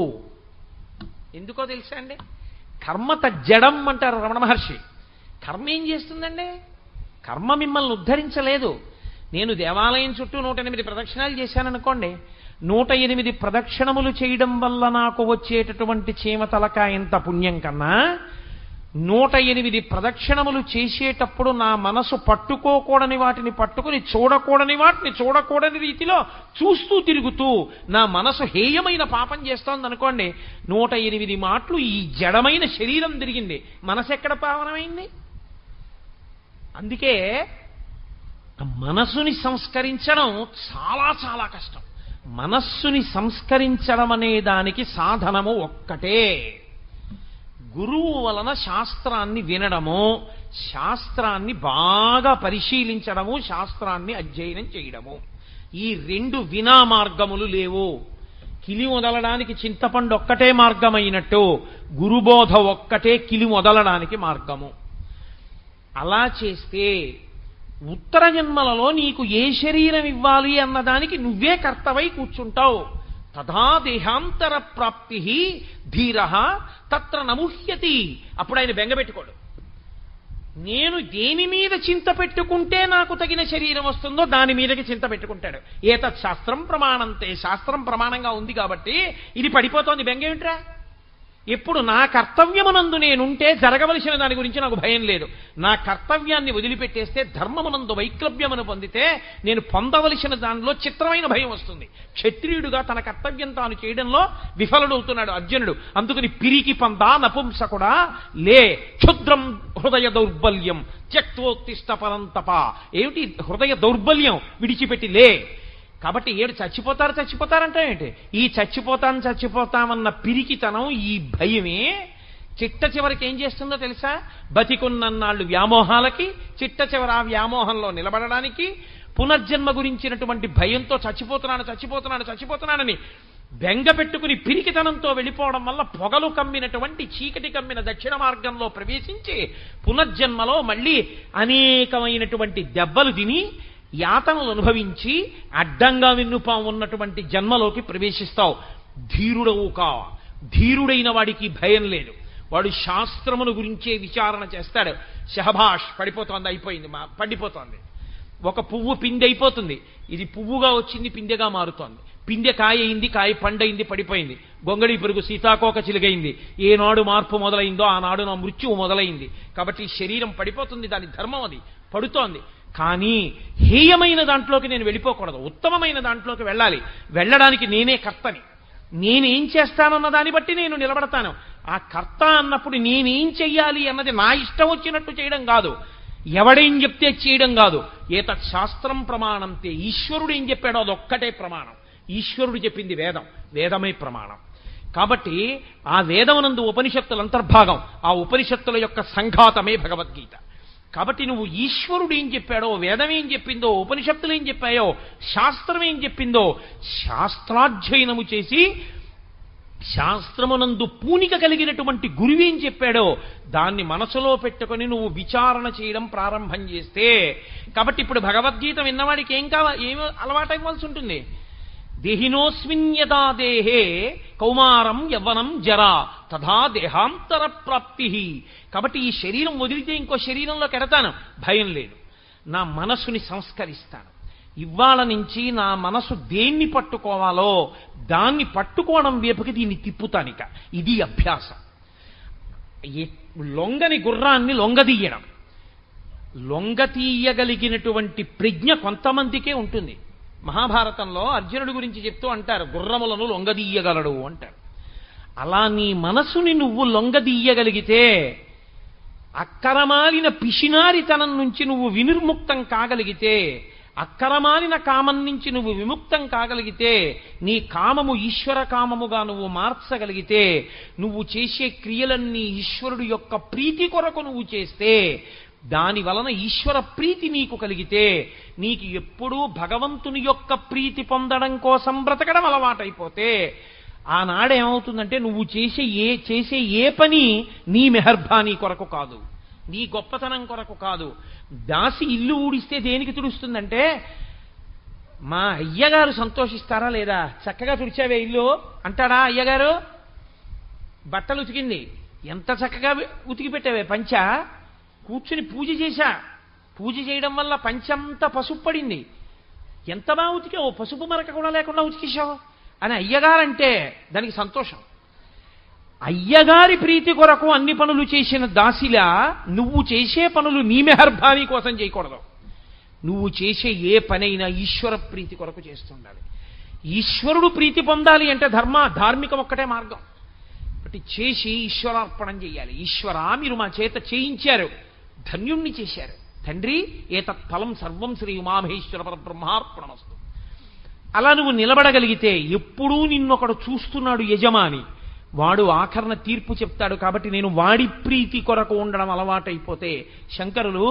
ఎందుకో తెలుసా అండి? కర్మత జడం అంటారు రమణ మహర్షి. కర్మ ఏం చేస్తుందండి? కర్మ మిమ్మల్ని ఉద్ధరించలేదు. నేను దేవాలయం చుట్టూ 108 ప్రదక్షిణాలు చేశాననుకోండి, 108 ప్రదక్షిణములు చేయడం వల్ల నాకు వచ్చేటటువంటి చీమ తలకాయంత పుణ్యం కన్నా 108 ప్రదక్షిణములు చేసేటప్పుడు నా మనసు పట్టుకోకూడని వాటిని పట్టుకుని చూడకూడని వాటిని చూడకూడని రీతిలో చూస్తూ తిరుగుతూ నా మనసు హేయమైన పాపం చేస్తోందనుకోండి, 108 మాటలు ఈ జడమైన శరీరం తిరిగింది. మనసు ఎక్కడ పావనమైంది? అందుకే మనస్సుని సంస్కరించడం చాలా చాలా కష్టం. మనస్సుని సంస్కరించడం అనే దానికి సాధనము ఒక్కటే. గురువు వలన శాస్త్రాన్ని వినడము, శాస్త్రాన్ని బాగా పరిశీలించడము, శాస్త్రాన్ని అధ్యయనం చేయడము. ఈ 2 వినా మార్గములు లేవు. కిలి మొదలడానికి చింతపండు ఒక్కటే మార్గమైనట్టు గురుబోధ ఒక్కటే కిలి మొదలడానికి మార్గము. అలా చేస్తే ఉత్తర జన్మలలో నీకు ఏ శరీరం ఇవ్వాలి అన్నదానికి నువ్వే కర్తవై కూర్చుంటావు. తథా దేహాంతర ప్రాప్తి ధీర తత్ర నముహ్యతి. అప్పుడు ఆయన బెంగపెట్టుకోడు. నేను దేని మీద చింత పెట్టుకుంటే నాకు తగిన శరీరం వస్తుందో దాని మీదకి చింత పెట్టుకుంటాడు. ఏతత్ శాస్త్రం ప్రమాణంతే. శాస్త్రం ప్రమాణంగా ఉంది కాబట్టి ఇది పడిపోతోంది, బెంగ ఏమిట్రా? ఎప్పుడు నా కర్తవ్యమునందు నేనుంటే జరగవలసిన దాని గురించి నాకు భయం లేదు. నా కర్తవ్యాన్ని వదిలిపెట్టేస్తే ధర్మమునందు వైక్లభ్యమును పొందితే నేను పొందవలసిన దానిలో చిత్రమైన భయం వస్తుంది. క్షత్రియుడుగా తన కర్తవ్యం తాను చేయడంలో విఫలుడవుతున్నాడు అర్జునుడు. అందుకని పిరికి పందా నపుంసకుడా లే, క్షుద్రం హృదయ దౌర్బల్యం త్యక్తోత్తిష్ట పరంతప. ఏమిటి హృదయ దౌర్బల్యం? విడిచిపెట్టి లే. కాబట్టి ఏడు చచ్చిపోతారంటే ఏంటి? ఈ చచ్చిపోతామన్న పిరికితనం, ఈ భయమే చిట్ట చివరికి ఏం చేస్తుందో తెలుసా? బతికున్నన్నాళ్ళు వ్యామోహాలకి, చిట్ట చివరి ఆ వ్యామోహంలో నిలబడడానికి, పునర్జన్మ గురించినటువంటి భయంతో చచ్చిపోతున్నానని బెంగ పెట్టుకుని పిరికితనంతో వెళ్ళిపోవడం వల్ల పొగలు కమ్మినటువంటి చీకటి కమ్మిన దక్షిణ మార్గంలో ప్రవేశించి పునర్జన్మలో మళ్ళీ అనేకమైనటువంటి దెబ్బలు తిని యాతనలు అనుభవించి అడ్డంగా విన్నుపా ఉన్నటువంటి జన్మలోకి ప్రవేశిస్తావు. ధీరుడవు కా. ధీరుడైన వాడికి భయం లేదు. వాడు శాస్త్రమును గురించే విచారణ చేస్తాడు. షహబాష్, పడిపోతోంది, అయిపోయింది, పండిపోతోంది. ఒక పువ్వు పిందె అయిపోతుంది, ఇది పువ్వుగా వచ్చింది పిందెగా మారుతోంది. పిందె కాయ అయింది, కాయ పండైంది, పడిపోయింది. గొంగళి పెరుగు సీతాకోక చిలుగైంది. ఏనాడు మార్పు మొదలైందో ఆనాడు నా మృత్యువు మొదలైంది. కాబట్టి శరీరం పడిపోతుంది, దాని ధర్మం అది, పడుతోంది. కానీ హేయమైన దాంట్లోకి నేను వెళ్ళిపోకూడదు, ఉత్తమమైన దాంట్లోకి వెళ్ళాలి. వెళ్ళడానికి నేనే కర్తని. నేనేం చేస్తానన్న దాన్ని బట్టి నేను నిలబడతాను. ఆ కర్త అన్నప్పుడు నేనేం చెయ్యాలి అన్నది నా ఇష్టం వచ్చినట్టు చేయడం కాదు, ఎవడేం చెప్తే చేయడం కాదు. ఏతత్ శాస్త్రం ప్రమాణంతే. ఈశ్వరుడు ఏం చెప్పాడో అదొక్కటే ప్రమాణం. ఈశ్వరుడు చెప్పింది వేదం, వేదమే ప్రమాణం. కాబట్టి ఆ వేదమునందు ఉపనిషత్తుల అంతర్భాగం, ఆ ఉపనిషత్తుల యొక్క సంఘాతమే భగవద్గీత. కాబట్టి నువ్వు ఈశ్వరుడు ఏం చెప్పాడో, వేదం ఏం చెప్పిందో, ఉపనిషత్తులు ఏం చెప్పాయో, శాస్త్రం ఏం చెప్పిందో శాస్త్రాధ్యయనము చేసి శాస్త్రమునందు పూనిక కలిగినటువంటి గురువేం చెప్పాడో దాన్ని మనసులో పెట్టుకొని నువ్వు విచారణ చేయడం ప్రారంభం చేస్తే, కాబట్టి ఇప్పుడు భగవద్గీత విన్నవాడికి ఏం అలవాటు ఇవ్వాల్సి ఉంటుంది? దేహినోస్మిన్ యదా దేహే కౌమారం యవ్వనం జరా తథా దేహాంతర ప్రాప్తి. కాబట్టి ఈ శరీరం వదిలితే ఇంకో శరీరంలోకి ఎడతాను, భయం లేదు. నా మనసుని సంస్కరిస్తాను. ఇవాళ నుంచి నా మనసు దేన్ని పట్టుకోవాలో దాన్ని పట్టుకోవడం వైపుకి దీన్ని తిప్పుతానిక. ఇది అభ్యాసం. లొంగని గుర్రాన్ని లొంగదీయడం. లొంగతీయగలిగినటువంటి ప్రజ్ఞ కొంతమందికే ఉంటుంది. మహాభారతంలో అర్జునుడి గురించి చెప్తూ అంటారు, గుర్రములను లొంగదీయగలడు అంటారు. అలా నీ మనసుని నువ్వు లొంగదీయగలిగితే, అక్కరమాలిన పిశినారితనం నుంచి నువ్వు వినిర్ముక్తం కాగలిగితే, అక్కరమాలిన కామం నుంచి నువ్వు విముక్తం కాగలిగితే, నీ కామము ఈశ్వర కామముగా నువ్వు మార్చగలిగితే, నువ్వు చేసే క్రియలన్నీ ఈశ్వరుడు యొక్క ప్రీతి కొరకు నువ్వు చేస్తే, దాని వలన ఈశ్వర ప్రీతి నీకు కలిగితే, నీకు ఎప్పుడూ భగవంతుని యొక్క ప్రీతి పొందడం కోసం బ్రతకడం అలవాటైపోతే, ఆనాడేమవుతుందంటే నువ్వు చేసే ఏ పని నీ మెహర్బానీ కొరకు కాదు, నీ గొప్పతనం కొరకు కాదు. దాసి ఇల్లు ఊడిస్తే దేనికి తుడుస్తుందంటే, మా అయ్యగారు సంతోషిస్తారా లేదా, చక్కగా తుడిచావే ఇల్లు అంటాడా అయ్యగారు? బట్టలు ఉతికింది, ఎంత చక్కగా ఉతికి పెట్టావే పంచ, కూర్చుని పూజ చేశా, పూజ చేయడం వల్ల పంచంతా పసుపు పడింది, ఎంత బాగా ఉతికావు, పసుపు మరక కూడా లేకుండా ఉతికేశావు అని అయ్యగారంటే దానికి సంతోషం. అయ్యగారి ప్రీతి కొరకు అన్ని పనులు చేసిన దాసిలా నువ్వు చేసే పనులు నీ మెహర్బానీ కోసం చేయకూడదు. నువ్వు చేసే ఏ పనైనా ఈశ్వర ప్రీతి కొరకు చేస్తుండాలి. ఈశ్వరుడు ప్రీతి పొందాలి అంటే ధార్మికం ఒక్కటే మార్గం. బట్టి చేసి ఈశ్వరార్పణం చేయాలి. ఈశ్వరా, మీరు మా చేత చేయించారు, ధన్యుణ్ణి చేశారు తండ్రి, ఏతత్ ఫలం సర్వం శ్రీ ఉమామహేశ్వర పరబ్రహ్మార్పణమస్తు. అలా నువ్వు నిలబడగలిగితే, ఎప్పుడూ నిన్నొకడు చూస్తున్నాడు యజమాని, వాడు ఆఖరణ తీర్పు చెప్తాడు. కాబట్టి నేను వాడి ప్రీతి కొరకు ఉండడం అలవాటైపోతే, శంకరులు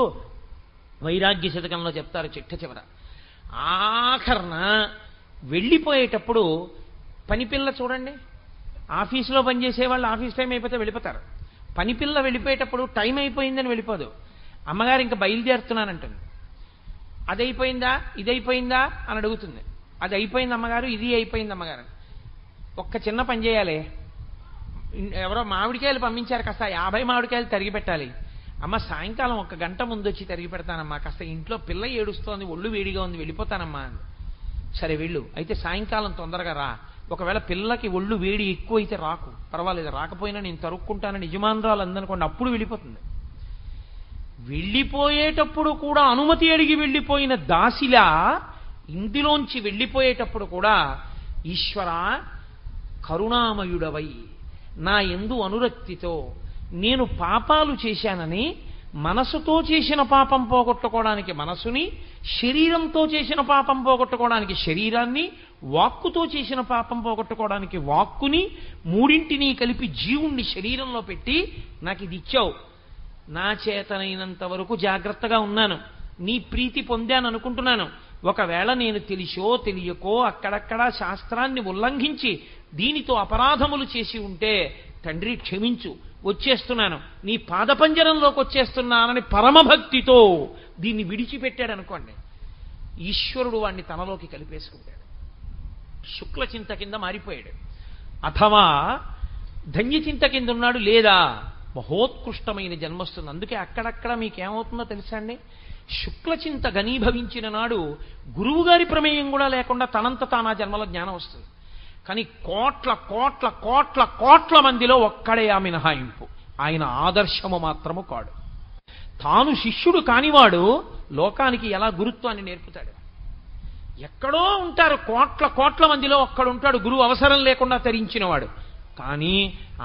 వైరాగ్య శతకంలో చెప్తారు చిట్ట చివర, ఆఖరణ వెళ్ళిపోయేటప్పుడు పనిపిల్ల చూడండి, ఆఫీసులో పనిచేసే వాళ్ళు ఆఫీస్ టైం అయిపోతే వెళ్ళిపోతారు. పనిపిల్ల వెళ్ళిపోయేటప్పుడు టైం అయిపోయిందని వెళ్ళిపోదు, అమ్మగారు ఇంకా బయలుదేరుతున్నానంటుంది. అది అయిపోయిందా, ఇది అయిపోయిందా అని అడుగుతుంది. అది అయిపోయింది అమ్మగారు, ఇది అయిపోయింది అమ్మగారు. ఒక్క చిన్న పని చేయాలి, ఎవరో మామిడికాయలు పంపించారు, కాస్త 50 మామిడికాయలు తరిగి పెట్టాలి. అమ్మ సాయంకాలం 1 గంట ముందు వచ్చి తరిగి పెడతానమ్మా, కాస్త ఇంట్లో పిల్ల ఏడుస్తోంది, ఒళ్ళు వేడిగా ఉంది, వెళ్ళిపోతానమ్మా. సరే వెళ్ళు, అయితే సాయంకాలం తొందరగా రా. ఒకవేళ పిల్లకి ఒళ్ళు వేడి ఎక్కువ అయితే రాకు, పర్వాలేదు, రాకపోయినా నేను తరుక్కుంటానని యజమానురాలు అందనుకోండి, అప్పుడు వెళ్ళిపోతుంది. వెళ్ళిపోయేటప్పుడు కూడా అనుమతి అడిగి వెళ్ళిపోయిన దాసిలా ఇందులోంచి వెళ్ళిపోయేటప్పుడు కూడా, ఈశ్వరా కరుణామయుడవై నా యందు అనురక్తితో నేను పాపాలు చేశానని, మనసుతో చేసిన పాపం పోగొట్టుకోవడానికి మనసుని, శరీరంతో చేసిన పాపం పోగొట్టుకోవడానికి శరీరాన్ని, వాక్కుతో చేసిన పాపం పోగొట్టుకోవడానికి వాక్కుని, మూడింటిని కలిపి జీవుణ్ణి శరీరంలో పెట్టి నాకు ఇది ఇచ్చావు. నా చేతనైనంత వరకు జాగ్రత్తగా ఉన్నాను, నీ ప్రీతి పొందాను అనుకుంటున్నాను. ఒకవేళ నేను తెలిసో తెలియకో అక్కడక్కడ శాస్త్రాన్ని ఉల్లంఘించి దీనితో అపరాధములు చేసి ఉంటే తండ్రి క్షమించు, వచ్చేస్తున్నాను, నీ పాదపంజరంలోకి వచ్చేస్తున్నానని పరమభక్తితో దీన్ని విడిచిపెట్టాడు అనుకోండి, ఈశ్వరుడు వాణ్ణి తనలోకి కలిపేసుకుంటాడు, శుక్లచింత కింద మారిపోయాడు. అథవా ధన్యచింత కింద ఉన్నాడు, లేదా మహోత్కృష్టమైన జన్మొస్తుంది. అందుకే అక్కడక్కడ మీకేమవుతుందో తెలుసా అండి, శుక్లచింత ఘనీభవించిన నాడు గురువుగారి ప్రమేయం కూడా లేకుండా తనంత తానా జన్మలో జ్ఞానం వస్తుంది. కానీ కోట్ల కోట్ల కోట్ల కోట్ల మందిలో ఒక్కడే ఆ మినహాయింపు, ఆయన ఆదర్శము మాత్రము కాడు. తాను శిష్యుడు కానివాడు లోకానికి ఎలా గురుత్వాన్ని నేర్పుతాడు. ఎక్కడో ఉంటారు కోట్ల కోట్ల మందిలో ఒక్కడుంటాడు గురువు అవసరం లేకుండా తరించినవాడు, కానీ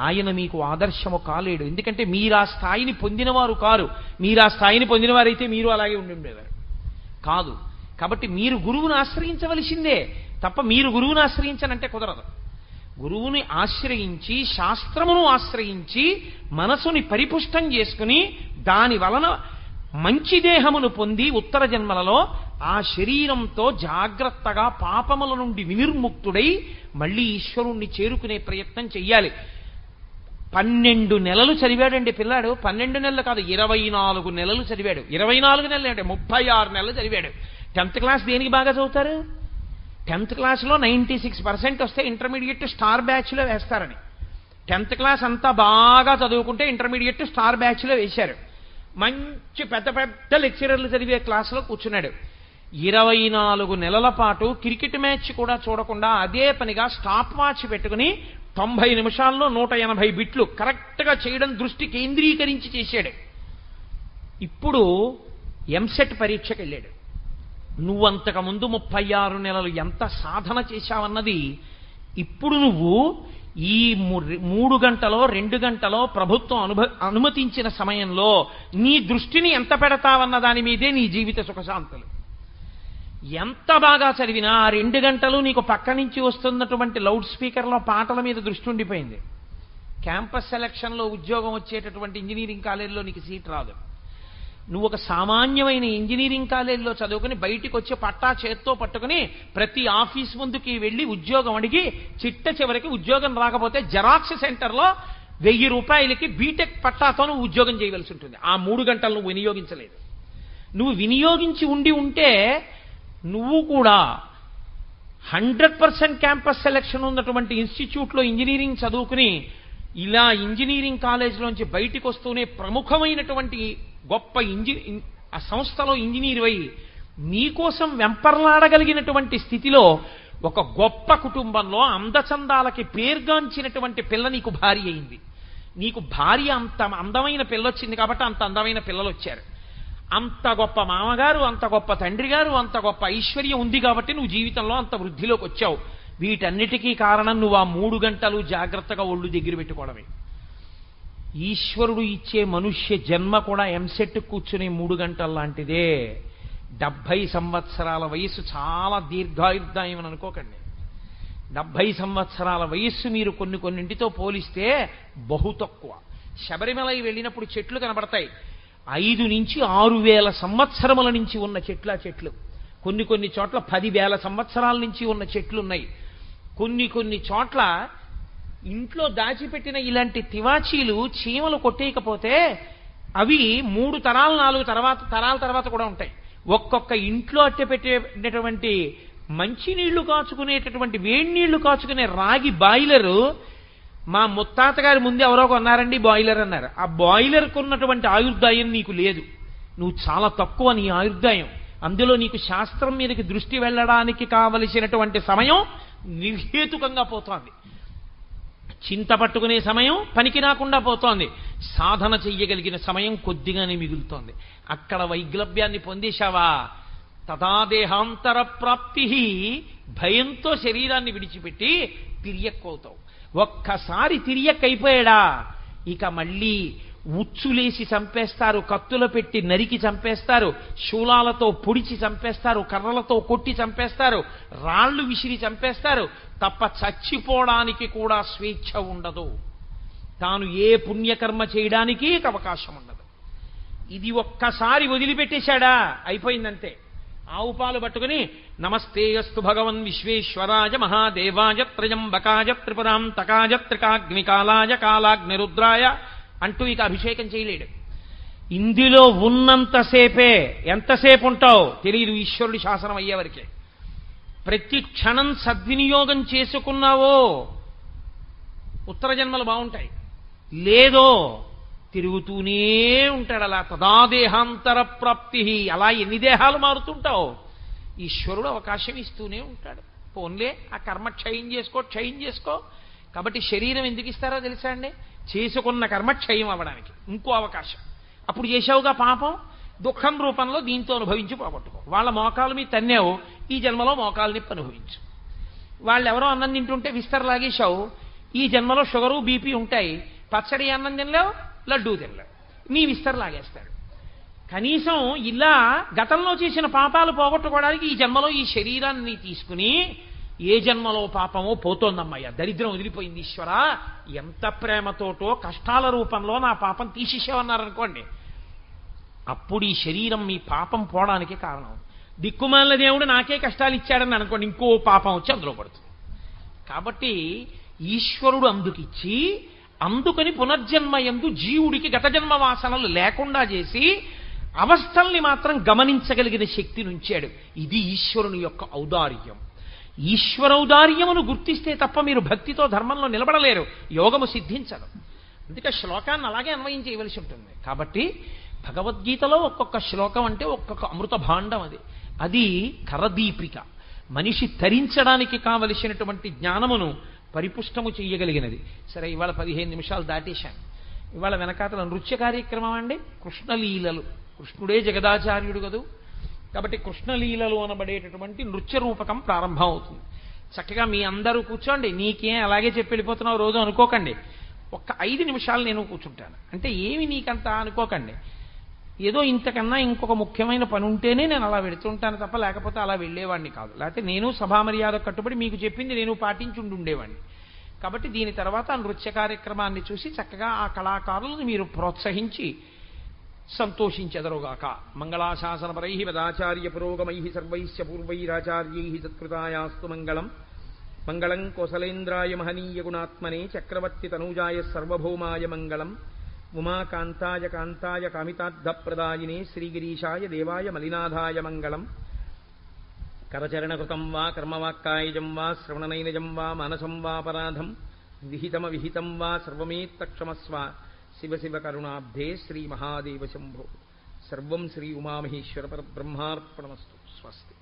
ఆయన మీకు ఆదర్శము కాలేడు. ఎందుకంటే మీరు ఆ స్థాయిని పొందినవారు కారు. మీరు ఆ స్థాయిని పొందినవారైతే మీరు అలాగే ఉండి ఉండేవారు కాదు. కాబట్టి మీరు గురువుని ఆశ్రయించవలసిందే తప్ప మీరు గురువుని ఆశ్రయించనంటే కుదరదు. గురువుని ఆశ్రయించి, శాస్త్రమును ఆశ్రయించి, మనసుని పరిపుష్టం చేసుకుని, దాని వలన మంచి దేహమును పొంది ఉత్తర జన్మలలో ఆ శరీరంతో జాగ్రత్తగా పాపముల నుండి వినిర్ముక్తుడై మళ్ళీ ఈశ్వరుణ్ణి చేరుకునే ప్రయత్నం చెయ్యాలి. 12 నెలలు చదివాడండి పిల్లాడు. 12 నెలలు కాదు, 24 నెలలు చదివాడు. 24 నెలలు అంటే 36 నెలలు చదివాడు. 10th క్లాస్ దేనికి బాగా చదువుతారు? 10th క్లాస్లో 96% వస్తే ఇంటర్మీడియట్ స్టార్ బ్యాచ్లో వేస్తారని. 10th క్లాస్ అంతా బాగా చదువుకుంటే ఇంటర్మీడియట్ స్టార్ బ్యాచ్లో వేశారు. మంచి పెద్ద పెద్ద లెక్చరర్లు చదివే క్లాసులో కూర్చున్నాడు. 24 నెలల పాటు క్రికెట్ మ్యాచ్ కూడా చూడకుండా అదే పనిగా స్టాప్ వాచ్ పెట్టుకుని 90 నిమిషాల్లో 180 బిట్లు కరెక్ట్గా చేయడం దృష్టి కేంద్రీకరించి చేశాడు. ఇప్పుడు ఎంసెట్ పరీక్షకి వెళ్ళాడు. నువ్వంతకుముందు 36 నెలలు ఎంత సాధన చేశావన్నది ఇప్పుడు నువ్వు ఈ 3 గంటలో 2 గంటలో ప్రభుత్వం అనుమతించిన సమయంలో నీ దృష్టిని ఎంత పెడతావన్న దాని మీదే నీ జీవిత సుఖశాంతులు. ఎంత బాగా చదివినా ఆ 2 గంటలు నీకు పక్క నుంచి వస్తున్నటువంటి లౌడ్ స్పీకర్లో పాటల మీద దృష్టి ఉండిపోయింది. క్యాంపస్ సెలక్షన్లో ఉద్యోగం వచ్చేటటువంటి ఇంజనీరింగ్ కాలేజీలో నీకు సీట్ రాదు. నువ్వు ఒక సామాన్యమైన ఇంజనీరింగ్ కాలేజీలో చదువుకుని బయటికి వచ్చి పట్టా చేత్తో పట్టుకుని ప్రతి ఆఫీస్ ముందుకి వెళ్ళి ఉద్యోగం అడిగి చిట్ట చివరికి ఉద్యోగం రాకపోతే జెరాక్స్ సెంటర్లో 1000 రూపాయలకి బీటెక్ పట్టాతో నువ్వు ఉద్యోగం చేయవలసి ఉంటుంది. ఆ 3 గంటలు నువ్వు వినియోగించలేదు. నువ్వు వినియోగించి ఉంటే నువ్వు కూడా 100% క్యాంపస్ సెలక్షన్ ఉన్నటువంటి ఇన్స్టిట్యూట్లో ఇంజనీరింగ్ చదువుకుని ఇలా ఇంజనీరింగ్ కాలేజీలోంచి బయటికి వస్తూనే ప్రముఖమైనటువంటి గొప్ప ఆ సంస్థలో ఇంజనీర్ అయి నీకోసం వెంపర్లాడగలిగినటువంటి స్థితిలో ఒక గొప్ప కుటుంబంలో అందచందాలకి పేర్గాంచినటువంటి పిల్ల నీకు భార్య అయింది. నీకు భార్య అంత అందమైన పిల్ల వచ్చింది కాబట్టి అంత అందమైన పిల్లలు వచ్చారు. అంత గొప్ప మామగారు, అంత గొప్ప తండ్రి గారు, అంత గొప్ప ఐశ్వర్యం ఉంది కాబట్టి నువ్వు జీవితంలో అంత వృద్ధిలోకి వచ్చావు. వీటన్నిటికీ కారణం నువ్వు ఆ 3 గంటలు జాగ్రత్తగా ఒళ్ళు దగ్గర పెట్టుకోవడమే. ఈశ్వరుడు ఇచ్చే మనుష్య జన్మ కూడా ఎంసెట్ కూర్చునే 3 గంటల లాంటిదే. 70 సంవత్సరాల వయస్సు చాలా దీర్ఘాయుర్దాయం అని అనుకోకండి. 70 సంవత్సరాల వయస్సు మీరు కొన్నింటితో పోలిస్తే బహు తక్కువ. శబరిమలై వెళ్ళినప్పుడు చెట్లు కనబడతాయి. 5 నుంచి 6,000 సంవత్సరముల నుంచి ఉన్న చెట్లు. కొన్ని చోట్ల 10,000 సంవత్సరాల నుంచి ఉన్న చెట్లు ఉన్నాయి. కొన్ని చోట్ల ఇంట్లో దాచిపెట్టిన ఇలాంటి తివాచీలు చీమలు కొట్టేయకపోతే అవి 3 తరాలు 4 తరాల తర్వాత కూడా ఉంటాయి. ఒక్కొక్క ఇంట్లో అట్టెపెట్టేటటువంటి మంచినీళ్లు కాచుకునేటటువంటి వేడి నీళ్లు కాచుకునే రాగి బాయిలరు మా ముత్తాత గారి ముందు ఎవరో కొన్నారండి బాయిలర్ అన్నారు. ఆ బాయిలర్కు ఉన్నటువంటి ఆయుర్దాయం నీకు లేదు. నువ్వు చాలా తక్కువ నీ ఆయుర్దాయం. అందులో నీకు శాస్త్రం మీదకి దృష్టి వెళ్ళడానికి కావలసినటువంటి సమయం నిర్హేతుకంగా పోతోంది. చింత పట్టుకునే సమయం పనికి రాకుండా పోతోంది. సాధన చెయ్యగలిగిన సమయం కొద్దిగానే మిగులుతోంది. అక్కడ వైగ్లభ్యాన్ని పొందేశావా తదాదేహాంతర ప్రాప్తి, భయంతో శరీరాన్ని విడిచిపెట్టి తిరియక్కవుతావు. ఒక్కసారి తిరియక్కైపోయాడా ఇక మళ్ళీ ఉచ్చులేసి చంపేస్తారు, కత్తులు పెట్టి నరికి చంపేస్తారు, శూలాలతో పొడిచి చంపేస్తారు, కర్రలతో కొట్టి చంపేస్తారు, రాళ్లు విసిరి చంపేస్తారు. తప్ప చచ్చిపోవడానికి కూడా స్వేచ్ఛ ఉండదు. తాను ఏ పుణ్యకర్మ చేయడానికి అవకాశం ఉండదు. ఇది ఒక్కసారి వదిలిపెట్టేశాడా అయిపోయిందంతే. ఆవు పాలు పట్టుకుని నమస్తేయస్తు భగవన్ విశ్వేశ్వరాయ మహాదేవాయ త్రయంబకాయ త్రిపురాంతకాయ త్రికాగ్నికాలాయ కాలాగ్నిరుద్రాయ అంటూ ఇక అభిషేకం చేయలేడు. ఇందులో ఉన్నంతసేపే. ఎంతసేపు ఉంటావు తెలియదు ఈశ్వరుడి శాసనం అయ్యేవరకే. ప్రతి క్షణం సద్వినియోగం చేసుకున్నావో ఉత్తర జన్మలు బాగుంటాయి, లేదో తిరుగుతూనే ఉంటాడు అలా. తదాదేహాంతర ప్రాప్తి. అలా ఎన్ని దేహాలు మారుతుంటావు ఈశ్వరుడు అవకాశం ఇస్తూనే ఉంటాడు. పోన్లే ఆ కర్మ క్షయం చేసుకో. కాబట్టి శరీరం ఎందుకు ఇస్తారో తెలుసా అండి? చేసుకున్న కర్మ క్షయం అవ్వడానికి ఇంకో అవకాశం. అప్పుడు చేసావుగా పాపం, దుఃఖం రూపంలో దీంతో అనుభవించి పోగొట్టుకో. వాళ్ళ మోకాలు మీ తన్నేవు, ఈ జన్మలో మోకాలు నిప్పు అనుభవించు. వాళ్ళు ఎవరో అన్నం తింటుంటే విస్తర లాగేశావు, ఈ జన్మలో షుగరు బీపీ ఉంటాయి. పచ్చడి అన్నం తినలేవు, లడ్డూ తినలేవు, నీ విస్తర లాగేస్తాడు. కనీసం ఇలా గతంలో చేసిన పాపాలు పోగొట్టుకోవడానికి ఈ జన్మలో ఈ శరీరాన్ని తీసుకుని ఏ జన్మలో పాపమో పోతోందమ్మయ్య, దరిద్రం వదిలిపోయింది ఈశ్వరా, ఎంత ప్రేమతోటో కష్టాల రూపంలో నా పాపం తీసేసేవన్నారనుకోండి, అప్పుడు ఈ శరీరం మీ పాపం పోవడానికి కారణం. దిక్కుమాల దేవుడు నాకే కష్టాలు ఇచ్చాడని అనుకోండి, ఇంకో పాపం వచ్చి అందులో పడుతుంది. కాబట్టి ఈశ్వరుడు అందుకని పునర్జన్మయందు జీవుడికి గత జన్మ వాసనలు లేకుండా చేసి అవస్థల్ని మాత్రం గమనించగలిగిన శక్తిని ఉంచాడు. ఇది ఈశ్వరుని యొక్క ఔదార్యం. ఈశ్వరౌదార్యమును గుర్తిస్తే తప్ప మీరు భక్తితో ధర్మంలో నిలబడలేరు, యోగము సిద్ధించదు. అందుకే శ్లోకాన్ని అలాగే అన్వయం చేయవలసి ఉంటుంది. కాబట్టి భగవద్గీతలో ఒక్కొక్క శ్లోకం అంటే ఒక్కొక్క అమృత భాండం. అది కరదీపిక, మనిషి తరించడానికి కావలసినటువంటి జ్ఞానమును పరిపుష్టము చెయ్యగలిగినది. సరే, ఇవాళ 15 నిమిషాలు దాటేశాను. ఇవాళ వెనకాతల నృత్య కార్యక్రమం అండి, కృష్ణలీలలు. కృష్ణుడే జగదాచార్యుడు కదూ, కాబట్టి కృష్ణలీలలు అనబడేటటువంటి నృత్య రూపకం ప్రారంభం అవుతుంది. చక్కగా మీ అందరూ కూర్చోండి. నీకేం అలాగే చెప్పి వెళ్ళిపోతున్నావు రోజు అనుకోకండి. ఒక్క 5 నిమిషాలు నేను కూర్చుంటాను. అంటే ఏమి నీకంతా అనుకోకండి, ఏదో ఇంతకన్నా ఇంకొక ముఖ్యమైన పని ఉంటేనే నేను అలా వెళుతుంటాను తప్ప లేకపోతే అలా వెళ్ళేవాడిని కాదు. లేకపోతే నేను సభామర్యాద కట్టుబడి మీకు చెప్పింది నేను పాటించుండి ఉండేవాడిని. కాబట్టి దీని తర్వాత ఆ నృత్య కార్యక్రమాన్ని చూసి చక్కగా ఆ కళాకారులను మీరు ప్రోత్సహించి సంతోషించెదరుగాక. మంగళాశాసనపరై పదాచార్య పురోగమై సర్వైశ్చ పూర్వైరాచార్యై సత్కృతాయాస్తు మంగళం. మంగళం కోసలేంద్రాయ మహనీయ గుణాత్మనే చక్రవర్తి తనూజాయ సర్వభౌమాయ మంగళం. ఉమాకాంతాయ కాంతాయ కామితార్థప్రదాయినే శ్రీగిరీశాయ దేవాయ మలినాథాయ మంగళం. కరచరణకృతం వా కర్మవాక్కాయజం వా శ్రవణనైనజం వా మానసం వాపరాధం విహితమవిహితం వా సర్వమేత్తక్షమస్వ. శివ శివ కరుణాబ్ధే శ్రీ మహాదేవ శంభో. సర్వం శ్రీ ఉమామహేశ్వర పరబ్రహ్మార్పణమస్తు. స్వస్తి.